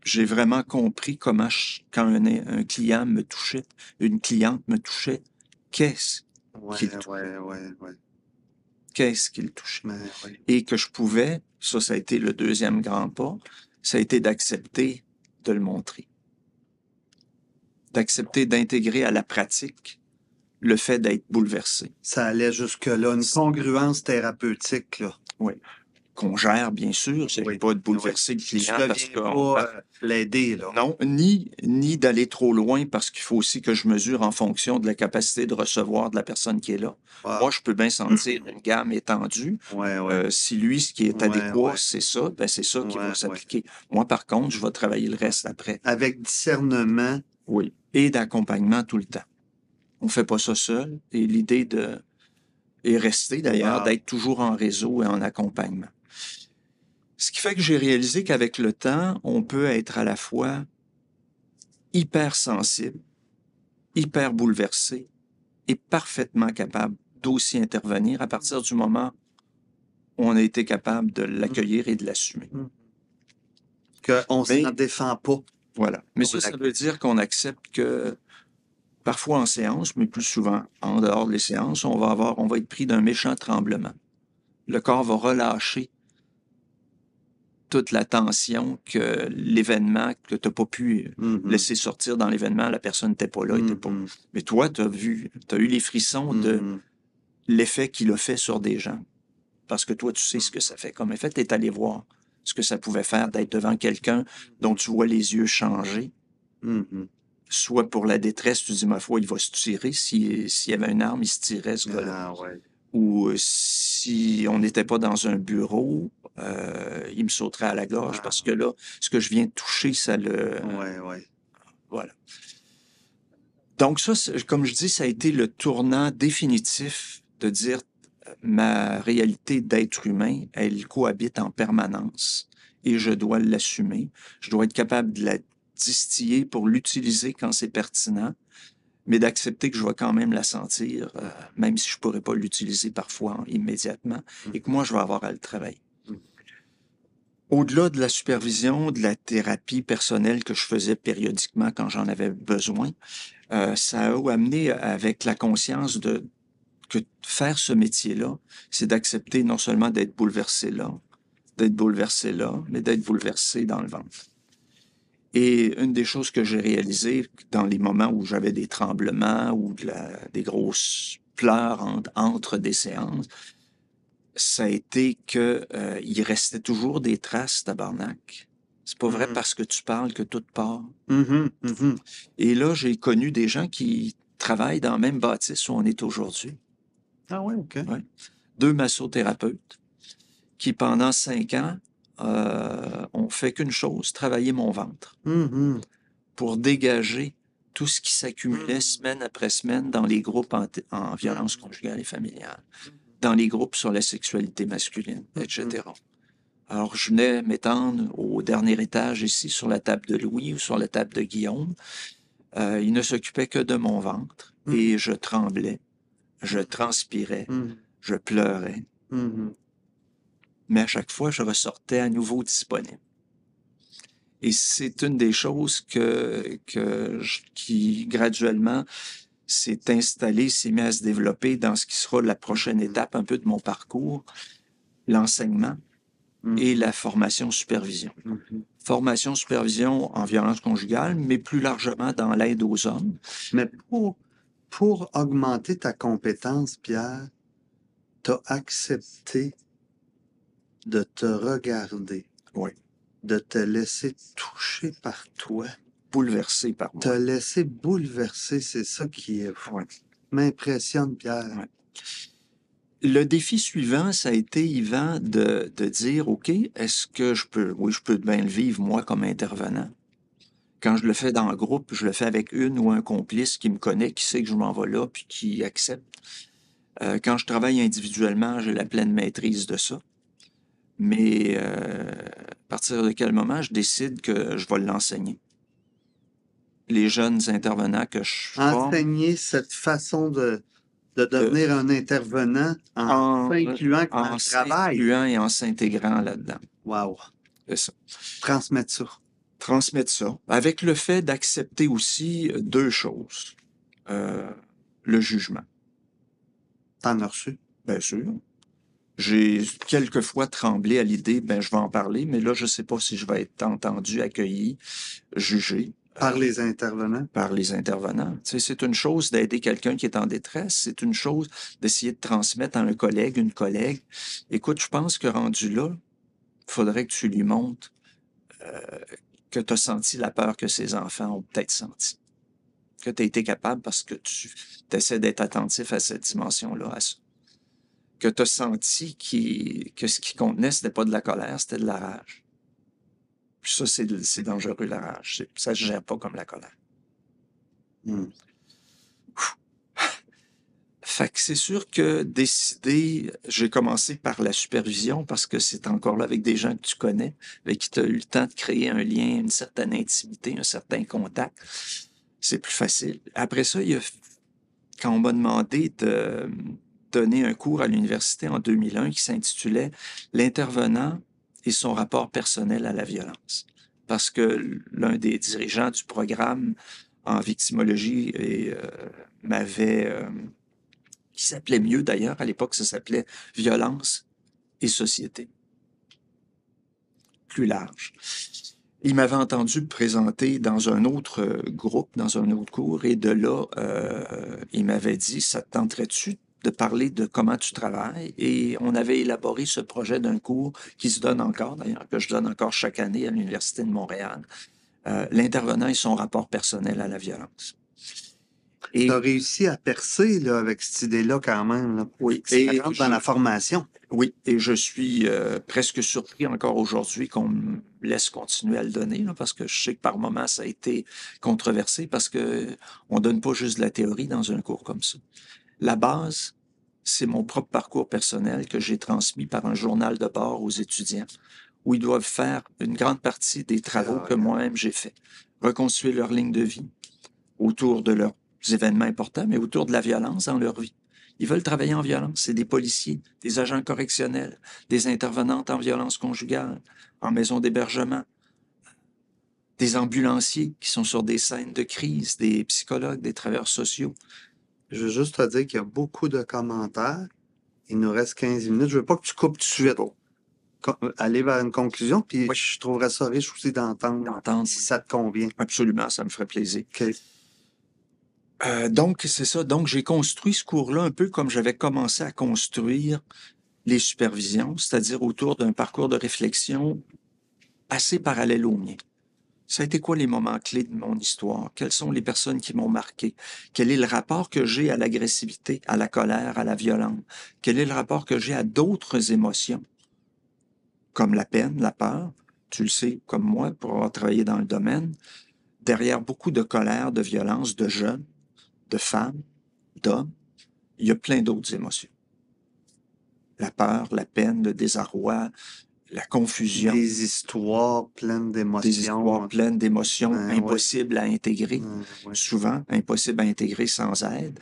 J'ai vraiment compris comment, quand un client me touchait, une cliente me touchait, qu'est-ce qu'il touchait. Qu'est-ce qu'il touchait. Et que je pouvais, ça a été le deuxième grand pas, ça a été d'accepter de le montrer. D'accepter d'intégrer à la pratique le fait d'être bouleversé. Ça allait jusque-là, une congruence thérapeutique, là. Oui. Qu'on gère, bien sûr. C'est pas de bouleverser le client parce que l'aider, là. Non, ni d'aller trop loin parce qu'il faut aussi que je mesure en fonction de la capacité de recevoir de la personne qui est là. Moi, je peux bien sentir une gamme étendue. Si lui, ce qui est adéquat, c'est ça, c'est ça qui va s'appliquer. Moi, par contre, je vais travailler le reste après. Avec discernement. Oui. Et d'accompagnement tout le temps. On fait pas ça seul. Et l'idée est restée, d'ailleurs, d'être toujours en réseau et en accompagnement. Ce qui fait que j'ai réalisé qu'avec le temps, on peut être à la fois hyper sensible, hyper bouleversé et parfaitement capable d'aussi intervenir à partir du moment où on a été capable de l'accueillir et de l'assumer. Qu'on ne s'en défend pas. Voilà. Mais ça veut dire qu'on accepte que parfois en séance, mais plus souvent en dehors des séances, on va être pris d'un méchant tremblement. Le corps va relâcher toute la tension que l'événement, que tu n'as pas pu laisser sortir dans l'événement, la personne n'était pas là, pas. Mais toi, tu as eu les frissons de l'effet qu'il a fait sur des gens. Parce que toi, tu sais ce que ça fait comme effet. Tu es allé voir ce que ça pouvait faire d'être devant quelqu'un dont tu vois les yeux changer. Soit pour la détresse, tu dis, ma foi, il va se tirer. S'il y avait une arme, il se tirait, ce gars-là. Ou si on n'était pas dans un bureau, il me sauterait à la gorge parce que là, ce que je viens de toucher, ça le... Voilà. Donc ça, comme je dis, ça a été le tournant définitif de dire ma réalité d'être humain, elle cohabite en permanence et je dois l'assumer. Je dois être capable de la distiller pour l'utiliser quand c'est pertinent, mais d'accepter que je vais quand même la sentir, même si je ne pourrais pas l'utiliser parfois immédiatement, et que moi, je vais avoir à le travailler. Au-delà de la supervision, de la thérapie personnelle que je faisais périodiquement quand j'en avais besoin, ça a amené avec la conscience que faire ce métier-là, c'est d'accepter non seulement d'être bouleversé là, mais d'être bouleversé dans le ventre. Et une des choses que j'ai réalisées dans les moments où j'avais des tremblements ou des grosses pleurs entre des séances, ça a été que il restait toujours des traces, tabarnak. C'est pas vrai parce que tu parles que tout part. Et là, j'ai connu des gens qui travaillent dans la même bâtisse où on est aujourd'hui. Ah ouais, OK. Ouais. 2 massothérapeutes qui, pendant 5 ans, ont fait qu'une chose, travailler mon ventre pour dégager tout ce qui s'accumulait semaine après semaine dans les groupes en violence conjugale et familiale, dans les groupes sur la sexualité masculine, etc. Alors, je venais m'étendre au dernier étage ici, sur la table de Louis ou sur la table de Guillaume. Il ne s'occupait que de mon ventre et je tremblais, je transpirais, je pleurais. Mais à chaque fois, je ressortais à nouveau disponible. Et c'est une des choses qui graduellement s'est installée, s'est mis à se développer dans ce qui sera la prochaine étape un peu de mon parcours, l'enseignement et la formation-supervision. Formation-supervision en violence conjugale, mais plus largement dans l'aide aux hommes. Mais pour augmenter ta compétence, Pierre, tu as accepté de te regarder. Oui. De te laisser toucher par toi. Bouleversé par moi. Te laisser bouleverser, c'est ça qui m'impressionne, Pierre. Ouais. Le défi suivant, ça a été, Yvan, de dire, OK, est-ce que je peux bien le vivre, moi, comme intervenant. Quand je le fais dans le groupe, je le fais avec une ou un complice qui me connaît, qui sait que je m'en vais là, puis qui accepte. Quand je travaille individuellement, j'ai la pleine maîtrise de ça. Mais à partir de quel moment je décide que je vais l'enseigner? Les jeunes intervenants que je forme... Enseigner cette façon de devenir un intervenant en s'incluant dans le travail. En s'incluant et en s'intégrant là-dedans. Wow. C'est ça. Transmettre ça. Transmettre ça. Avec le fait d'accepter aussi 2 choses. Le jugement. T'en as reçu? Bien sûr. J'ai quelquefois tremblé à l'idée, je vais en parler, mais là, je ne sais pas si je vais être entendu, accueilli, jugé. Par les intervenants? Par les intervenants. Tu sais, c'est une chose d'aider quelqu'un qui est en détresse. C'est une chose d'essayer de transmettre à un collègue, une collègue. Écoute, je pense que rendu là, il faudrait que tu lui montres que tu as senti la peur que ses enfants ont peut-être senti. Que tu as été capable parce que tu essaies d'être attentif à cette dimension-là, à ça. Que tu as senti que ce qui contenait, c'était pas de la colère, c'était de la rage. Puis ça, c'est dangereux, la rage. Ça ne se gère pas comme la colère. Fait que c'est sûr que décider, j'ai commencé par la supervision parce que c'est encore là avec des gens que tu connais, avec qui tu as eu le temps de créer un lien, une certaine intimité, un certain contact. C'est plus facile. Après ça, quand on m'a demandé de donner un cours à l'université en 2001 qui s'intitulait « L'intervenant et son rapport personnel à la violence ». Parce que l'un des dirigeants du programme en victimologie qui s'appelait mieux d'ailleurs, à l'époque ça s'appelait « Violence et société ». Plus large. Il m'avait entendu me présenter dans un autre groupe, dans un autre cours, et de là, il m'avait dit « Ça te tenterait-tu de parler de comment tu travailles? » Et on avait élaboré ce projet d'un cours qui se donne encore, d'ailleurs, que je donne encore chaque année à l'Université de Montréal, l'intervenant et son rapport personnel à la violence. Tu as réussi à percer là, avec cette idée-là quand même. Là. Oui. Ça rentre dans la formation. Oui, et je suis presque surpris encore aujourd'hui qu'on me laisse continuer à le donner, là, parce que je sais que par moments ça a été controversé, parce que on donne pas juste de la théorie dans un cours comme ça. La base, c'est mon propre parcours personnel que j'ai transmis par un journal de bord aux étudiants, où ils doivent faire une grande partie des travaux que moi-même j'ai fait. Reconstruire leur ligne de vie autour de leurs événements importants, mais autour de la violence dans leur vie. Ils veulent travailler en violence. C'est des policiers, des agents correctionnels, des intervenantes en violence conjugale, en maison d'hébergement, des ambulanciers qui sont sur des scènes de crise, des psychologues, des travailleurs sociaux. Je veux juste te dire qu'il y a beaucoup de commentaires. Il nous reste 15 minutes. Je veux pas que tu coupes tout de suite. Aller vers une conclusion, puis je trouverais ça riche aussi d'entendre si ça te convient. Absolument, ça me ferait plaisir. OK. Donc, c'est ça. Donc, j'ai construit ce cours-là un peu comme j'avais commencé à construire les supervisions, c'est-à-dire autour d'un parcours de réflexion assez parallèle au mien. Ça a été quoi les moments clés de mon histoire? Quelles sont les personnes qui m'ont marqué? Quel est le rapport que j'ai à l'agressivité, à la colère, à la violence? Quel est le rapport que j'ai à d'autres émotions, comme la peine, la peur? Tu le sais, comme moi, pour avoir travaillé dans le domaine, derrière beaucoup de colère, de violence, de jeunes, de femmes, d'hommes, il y a plein d'autres émotions. La peur, la peine, le désarroi, la confusion. Des histoires pleines d'émotions. Des histoires pleines d'émotions impossibles à intégrer. Souvent, impossibles à intégrer sans aide.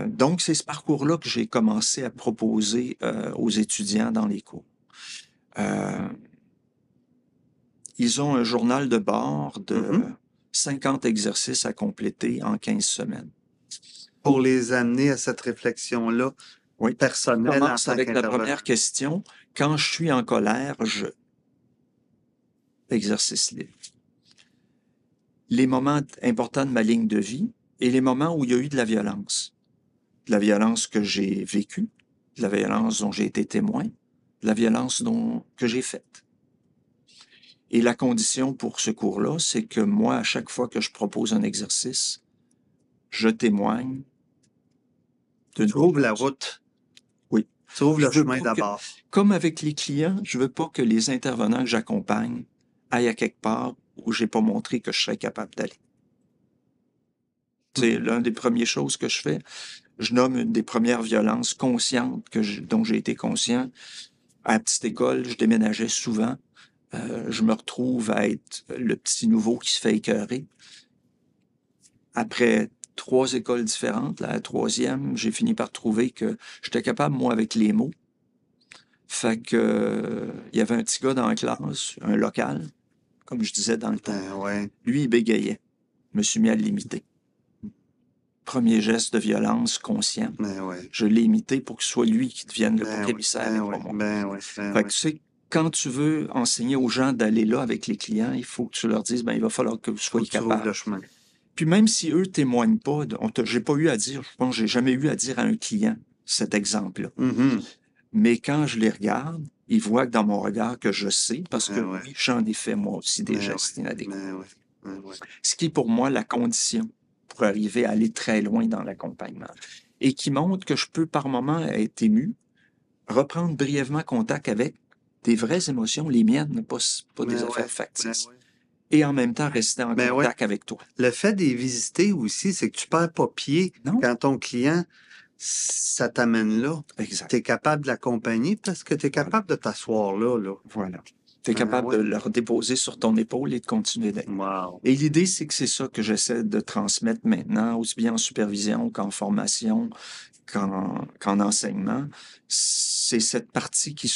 Donc, c'est ce parcours-là que j'ai commencé à proposer aux étudiants dans les cours. Ils ont un journal de bord de 50 exercices à compléter en 15 semaines. Pour les amener à cette réflexion-là, personnelle. On commence avec la première question. Quand je suis en colère, je... Exercice libre. Les moments importants de ma ligne de vie et les moments où il y a eu de la violence. De la violence que j'ai vécue, de la violence dont j'ai été témoin, de la violence que j'ai faite. Et la condition pour ce cours-là, c'est que moi, à chaque fois que je propose un exercice, je témoigne. Tu ouvres la route. Oui. Tu ouvres le chemin d'abord. Comme avec les clients, je veux pas que les intervenants que j'accompagne aillent à quelque part où j'ai pas montré que je serais capable d'aller. C'est l'une des premières choses que je fais. Je nomme une des premières violences conscientes dont j'ai été conscient. À la petite école, je déménageais souvent. Je me retrouve à être le petit nouveau qui se fait écœurer. Après 3 écoles différentes, la 3e, j'ai fini par trouver que j'étais capable, moi, avec les mots. Fait que il y avait un petit gars dans la classe, un local, comme je disais dans le temps. Lui, il bégayait. Je me suis mis à l'imiter. Premier geste de violence conscient. Je l'ai imité pour que ce soit lui qui devienne le commissaire et pas moi. Fait que tu sais, quand tu veux enseigner aux gens d'aller là avec les clients, il faut que tu leur dises, il va falloir que vous soyez capable. Puis même si eux témoignent pas, j'ai pas eu à dire, je pense, j'ai jamais eu à dire à un client cet exemple-là. Mais quand je les regarde, ils voient que dans mon regard que je sais, parce que oui, j'en ai fait moi aussi des gestes inadéquats. Ce qui est pour moi la condition pour arriver à aller très loin dans l'accompagnement. Et qui montre que je peux par moment être ému, reprendre brièvement contact avec des vraies émotions, les miennes, pas des affaires factices. Et en même temps, rester en contact avec toi. Le fait de les visiter aussi, c'est que tu perds pas pied quand ton client, ça t'amène là. Exact. Tu es capable de l'accompagner parce que tu es capable de t'asseoir là. Voilà. Tu es capable de leur déposer sur ton épaule et de continuer d'être. Et l'idée, c'est que c'est ça que j'essaie de transmettre maintenant, aussi bien en supervision qu'en formation, qu'en enseignement. C'est cette partie qui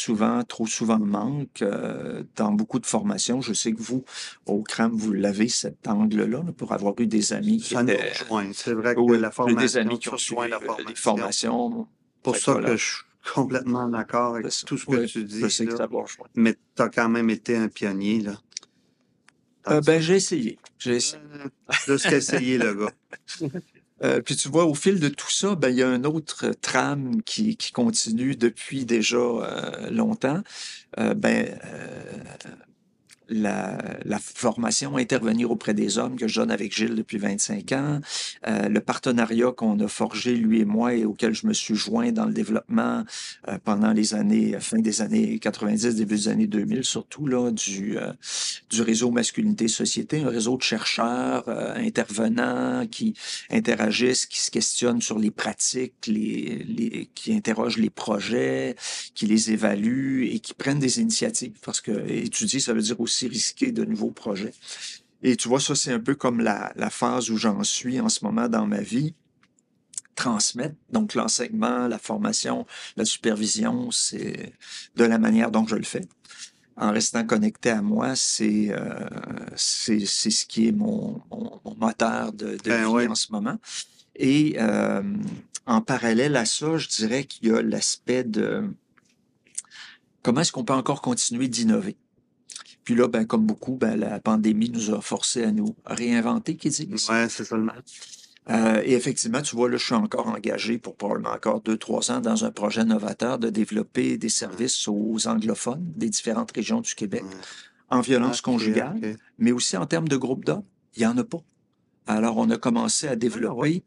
trop souvent manque dans beaucoup de formations. Je sais que vous, au CRAM, vous l'avez, cet angle-là, pour avoir eu des amis qui étaient... C'est vrai que la formation... des amis qui ont suivi les formations. Pour ça que je suis complètement d'accord avec tout ce que tu dis. Je sais que ça va. Mais tu as quand même été un pionnier, là. J'ai essayé. Plus qu'essayer, le gars. Puis tu vois, au fil de tout ça, il y a un autre trame qui continue depuis déjà longtemps. La formation Intervenir auprès des hommes que je donne avec Gilles depuis 25 ans, le partenariat qu'on a forgé, lui et moi, et auquel je me suis joint dans le développement pendant les années, fin des années 90, début des années 2000, surtout là, du réseau Masculinité Société, un réseau de chercheurs, intervenants qui interagissent, qui se questionnent sur les pratiques, qui interrogent les projets, qui les évaluent et qui prennent des initiatives. Parce que étudier, ça veut dire aussi risquer de nouveaux projets. Et tu vois, ça, c'est un peu comme la phase où j'en suis en ce moment dans ma vie. transmettre. Donc, l'enseignement, la formation, la supervision, c'est de la manière dont je le fais. En restant connecté à moi, c'est ce qui est mon moteur de vie en ce moment. Et en parallèle à ça, je dirais qu'il y a l'aspect de comment est-ce qu'on peut encore continuer d'innover. Puis là, ben, comme beaucoup, ben, la pandémie nous a forcé à nous réinventer, qui dit. Oui, c'est ça le mal. Et effectivement, tu vois, là, je suis encore engagé pour probablement encore 2-3 ans dans un projet novateur de développer des services aux anglophones des différentes régions du Québec en violence conjugale, mais aussi en termes de groupe d'hommes. Il n'y en a pas. Alors, on a commencé à développer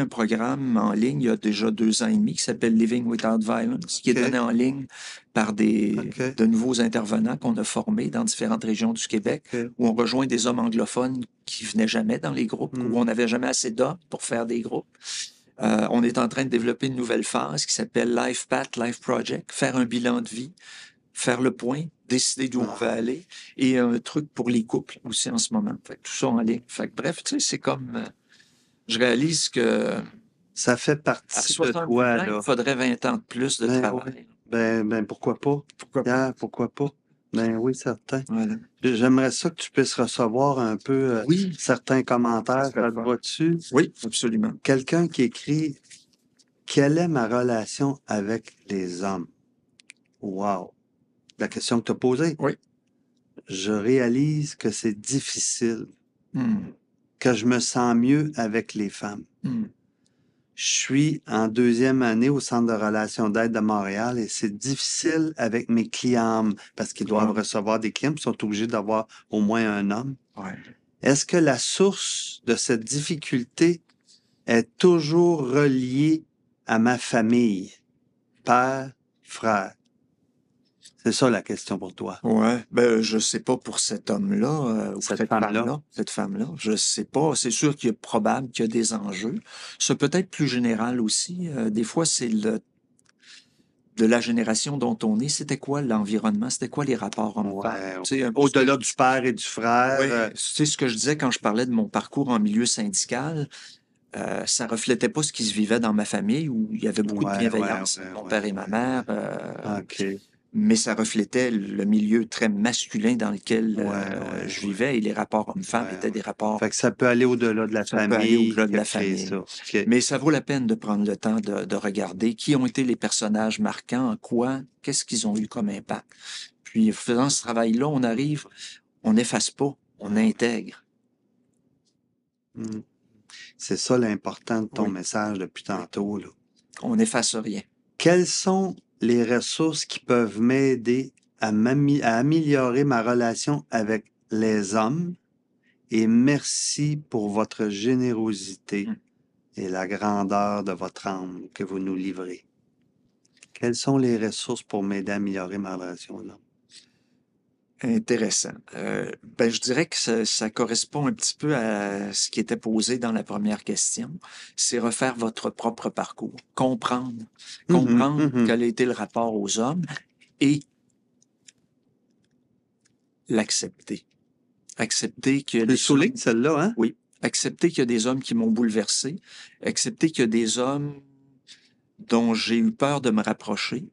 un programme en ligne il y a déjà 2 ans et demi qui s'appelle Living Without Violence, qui est donné en ligne par de nouveaux intervenants qu'on a formés dans différentes régions du Québec, où on rejoint des hommes anglophones qui venaient jamais dans les groupes, où on n'avait jamais assez d'hommes pour faire des groupes. On est en train de développer une nouvelle phase qui s'appelle Life Path, Life Project, faire un bilan de vie, faire le point, décider d'où on va aller, et un truc pour les couples aussi en ce moment. Fait que tout ça en ligne. Fait que bref, tu sais, c'est comme... je réalise que... Ça fait partie de toi, là. Il faudrait 20 ans de plus de travail. Ben, pourquoi pas? Pourquoi pas? Ben oui, certain. Voilà. J'aimerais ça que tu puisses recevoir un peu certains commentaires. Ça te va-tu? Oui, absolument. Quelqu'un qui écrit « Quelle est ma relation avec les hommes? » Wow! La question que tu as posée. Oui. Je réalise que c'est difficile, que je me sens mieux avec les femmes. Je suis en 2e année au Centre de relations d'aide de Montréal et c'est difficile avec mes clients parce qu'ils doivent recevoir des clients, ils sont obligés d'avoir au moins un homme. Ouais. Est-ce que la source de cette difficulté est toujours reliée à ma famille, père, frère? C'est ça la question pour toi. Ouais, ben je sais pas pour cet homme-là, ou Cette femme-là. cette femme-là, je sais pas. C'est sûr qu'il est probable qu'il y a des enjeux. C'est peut-être plus général aussi. Des fois, c'est de la génération dont on est. C'était quoi l'environnement? C'était quoi les rapports hommes-femmes? Au-delà du père et du frère. Oui, c'est ce que je disais quand je parlais de mon parcours en milieu syndical. Ça reflétait pas ce qui se vivait dans ma famille où il y avait beaucoup de bienveillance. Mon père et ma mère. Mais ça reflétait le milieu très masculin dans lequel je vivais et les rapports hommes-femmes étaient des rapports... Fait que ça peut aller au-delà de la famille. Ça peut aller au-delà de la famille. Ça. Mais ça vaut la peine de prendre le temps de regarder qui ont été les personnages marquants, en quoi, qu'est-ce qu'ils ont eu comme impact. Puis, faisant ce travail-là, on arrive, on n'efface pas, on intègre. C'est ça l'important de ton message depuis tantôt, là. On n'efface rien. Quelles sont les ressources qui peuvent m'aider à améliorer ma relation avec les hommes? Et merci pour votre générosité et la grandeur de votre âme que vous nous livrez. Quelles sont les ressources pour m'aider à améliorer ma relation aux hommes? Intéressant. Ben, je dirais que ça correspond un petit peu à ce qui était posé dans la première question. C'est refaire votre propre parcours. Comprendre quel a été le rapport aux hommes et l'accepter. Accepter qu'il y a des hommes... celle-là, hein? Oui. Accepter qu'il y a des hommes qui m'ont bouleversé. Accepter qu'il y a des hommes dont j'ai eu peur de me rapprocher.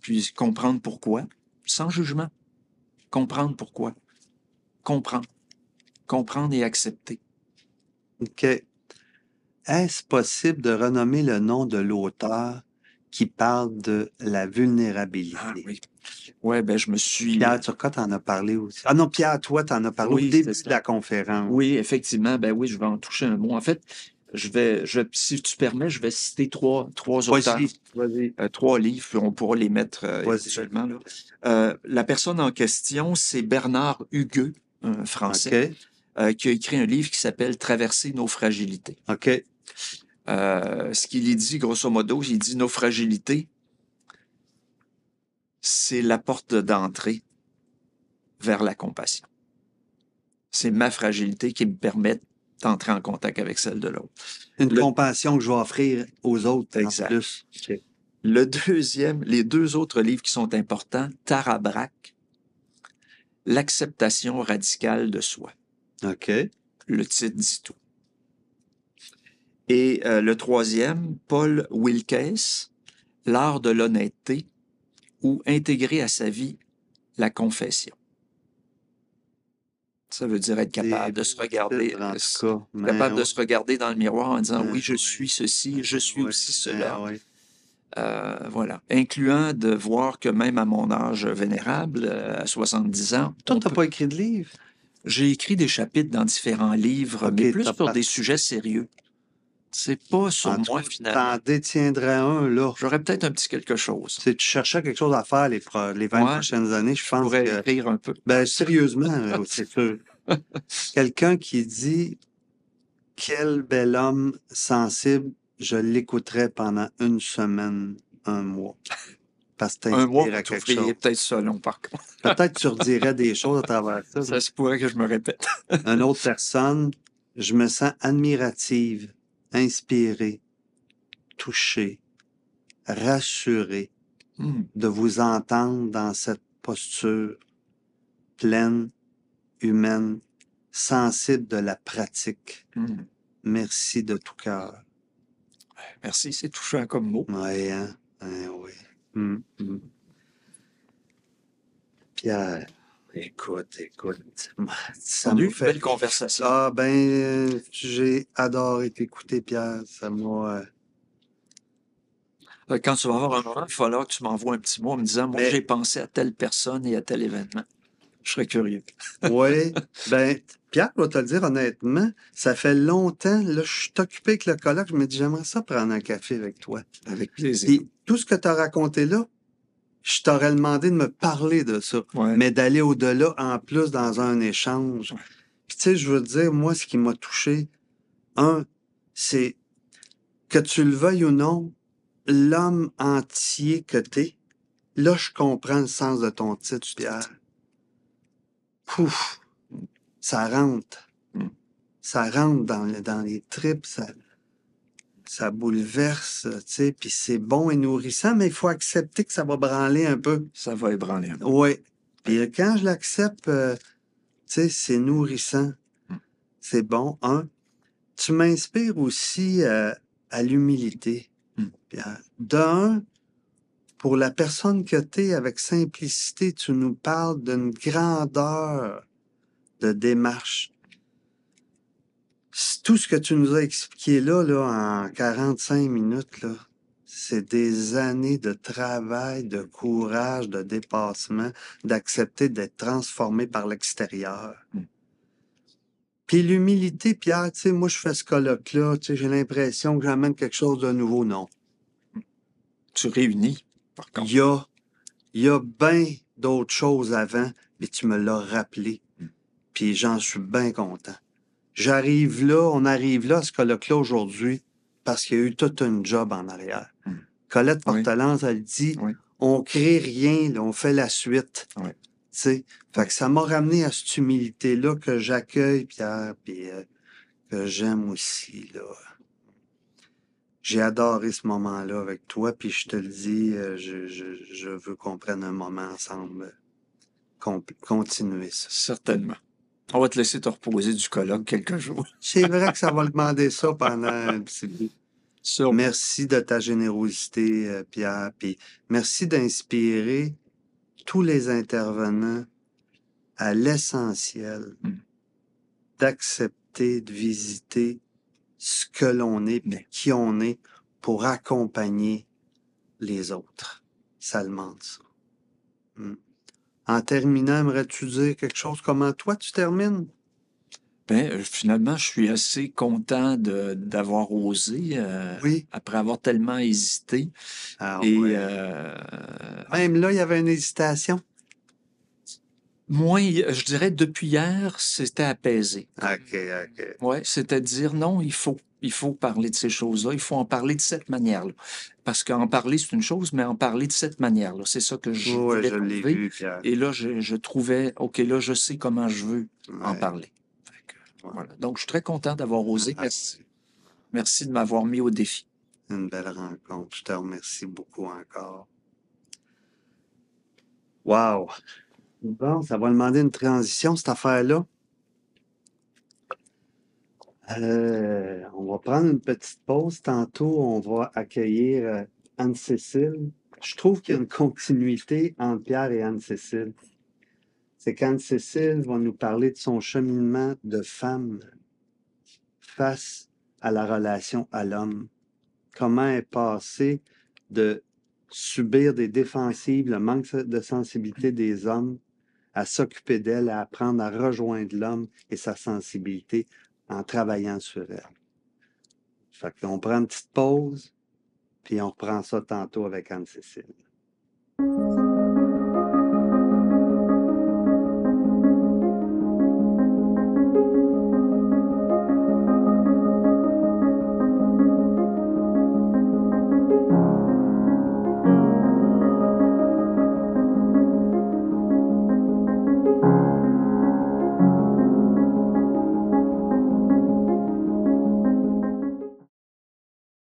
Puis comprendre pourquoi. Sans jugement. Comprendre pourquoi. Comprendre et accepter. OK. Est-ce possible de renommer le nom de l'auteur qui parle de la vulnérabilité? Ah oui. Ouais, ben je me suis... Pierre Turcotte en a parlé aussi. Ah non, Pierre, toi, t'en as parlé au début de la conférence. Oui, effectivement. Ben oui, je vais en toucher un mot. En fait, si tu permets, je vais citer trois auteurs. Vas-y. 3 livres, puis on pourra les mettre éventuellement. Là. La personne en question, c'est Bernard Hugueux, un Français, qui a écrit un livre qui s'appelle « Traverser nos fragilités ». OK. Ce qu'il dit, grosso modo, il dit « Nos fragilités, c'est la porte d'entrée vers la compassion. C'est ma fragilité qui me permet d'entrer en contact avec celle de l'autre. » Une compassion que je vais offrir aux autres en plus. Okay. Les 2 autres livres qui sont importants, Tara Brach, L'acceptation radicale de soi. OK. Le titre dit tout. Et le troisième, Paul Wilkes, L'art de l'honnêteté ou intégrer à sa vie la confession. Ça veut dire être capable de se regarder, capable de se regarder dans le miroir en disant oui, je suis ceci, je suis aussi cela. Voilà. Incluant de voir que même à mon âge vénérable, à 70 ans. Toi, tu n'as pas écrit de livre? J'ai écrit des chapitres dans différents livres, mais plus sur des sujets sérieux. C'est pas sur moi, finalement. T'en détiendrais un, là. J'aurais peut-être un petit quelque chose. Tu cherchais quelque chose à faire les 20 prochaines années, je pense pourrais écrire un peu. Ben, sérieusement, c'est sûr. Quelqu'un qui dit « Quel bel homme sensible, je l'écouterais pendant une semaine, un mois. » Parce que un mois, à quelque chose. Peut-être ça long, par contre. Peut-être que tu redirais des choses à travers ça. Ça se pourrait que je me répète. Une autre personne, je me sens admirative, inspirée, touchée, rassurée de vous entendre dans cette posture pleine, humaine, sensible de la pratique. Merci de tout cœur. Merci, c'est touchant comme mot. Oui, hein? Oui. Pierre, écoute. Ça nous fait belle conversation. Ah, ben, j'ai adoré t'écouter, Pierre. Ça m'a... Quand tu vas avoir un moment, il va falloir que tu m'envoies un petit mot en me disant, moi, j'ai pensé à telle personne et à tel événement. Je serais curieux. Oui. Ben, Pierre, je vais te le dire honnêtement, ça fait longtemps, là, je suis occupé avec le colloque, je me dis, j'aimerais ça prendre un café avec toi. Avec plaisir. Puis, tout ce que tu as raconté là, je t'aurais demandé de me parler de ça, mais d'aller au-delà en plus dans un échange. Puis, tu sais, je veux dire, moi, ce qui m'a touché, c'est que tu le veuilles ou non, l'homme entier que t'es, là, je comprends le sens de ton titre, Pierre. Pouf! Ça rentre. Ça rentre dans les tripes, ça bouleverse, tu sais, puis c'est bon et nourrissant, mais il faut accepter que ça va branler un peu. Ça va ébranler un peu. Oui. Puis quand je l'accepte, tu sais, c'est nourrissant. C'est bon. Tu m'inspires aussi à l'humilité, Pierre. D'un, pour la personne que tu es, avec simplicité, tu nous parles d'une grandeur de démarche. Tout ce que tu nous as expliqué là, en 45 minutes, là, c'est des années de travail, de courage, de dépassement, d'accepter d'être transformé par l'extérieur. Puis l'humilité, Pierre, tu sais, moi, je fais ce colloque-là, tu sais, j'ai l'impression que j'amène quelque chose de nouveau, non. Tu réunis, par contre. Il y a bien d'autres choses avant, mais tu me l'as rappelé. Puis j'en suis bien content. On arrive là, à ce colloque-là aujourd'hui, parce qu'il y a eu tout un job en arrière. Colette Portelance, elle dit, on crée rien, là, on fait la suite. Fait que ça m'a ramené à cette humilité-là que j'accueille, Pierre, puis que j'aime aussi, là. J'ai adoré ce moment-là avec toi, puis je te le dis, je veux qu'on prenne un moment ensemble, continuer ça. Certainement. On va te laisser te reposer du colloque quelques jours. C'est vrai que ça va demander ça pendant un petit bout. Merci de ta générosité, Pierre, puis merci d'inspirer tous les intervenants à l'essentiel, d'accepter de visiter ce que l'on est, puis qui on est, pour accompagner les autres. Ça demande ça. En terminant, aimerais-tu dire quelque chose? Comment toi, tu termines? Ben, finalement, je suis assez content d'avoir osé, après avoir tellement hésité. Même là, il y avait une hésitation? Moins, je dirais, depuis hier, c'était apaisé. OK. Oui, c'est-à-dire, non, il faut parler de ces choses-là, il faut en parler de cette manière-là. Parce qu'en parler, c'est une chose, mais en parler de cette manière-là, c'est ça que je voulais trouver. Vu, Pierre. Et là, je trouvais, OK, là, je sais comment je veux en parler. Voilà. Donc, je suis très content d'avoir osé. Merci. Merci de m'avoir mis au défi. Une belle rencontre. Je te remercie beaucoup encore. Wow! Bon, ça va demander une transition, cette affaire-là. On va prendre une petite pause. Tantôt, on va accueillir Anne-Cécile. Je trouve qu'il y a une continuité entre Pierre et Anne-Cécile. C'est qu'Anne-Cécile va nous parler de son cheminement de femme face à la relation à l'homme. Comment elle est passée de subir des défensives, le manque de sensibilité des hommes, à s'occuper d'elle, à apprendre à rejoindre l'homme et sa sensibilité en travaillant sur elle. Fait qu'on prend une petite pause, puis on reprend ça tantôt avec Anne-Cécile.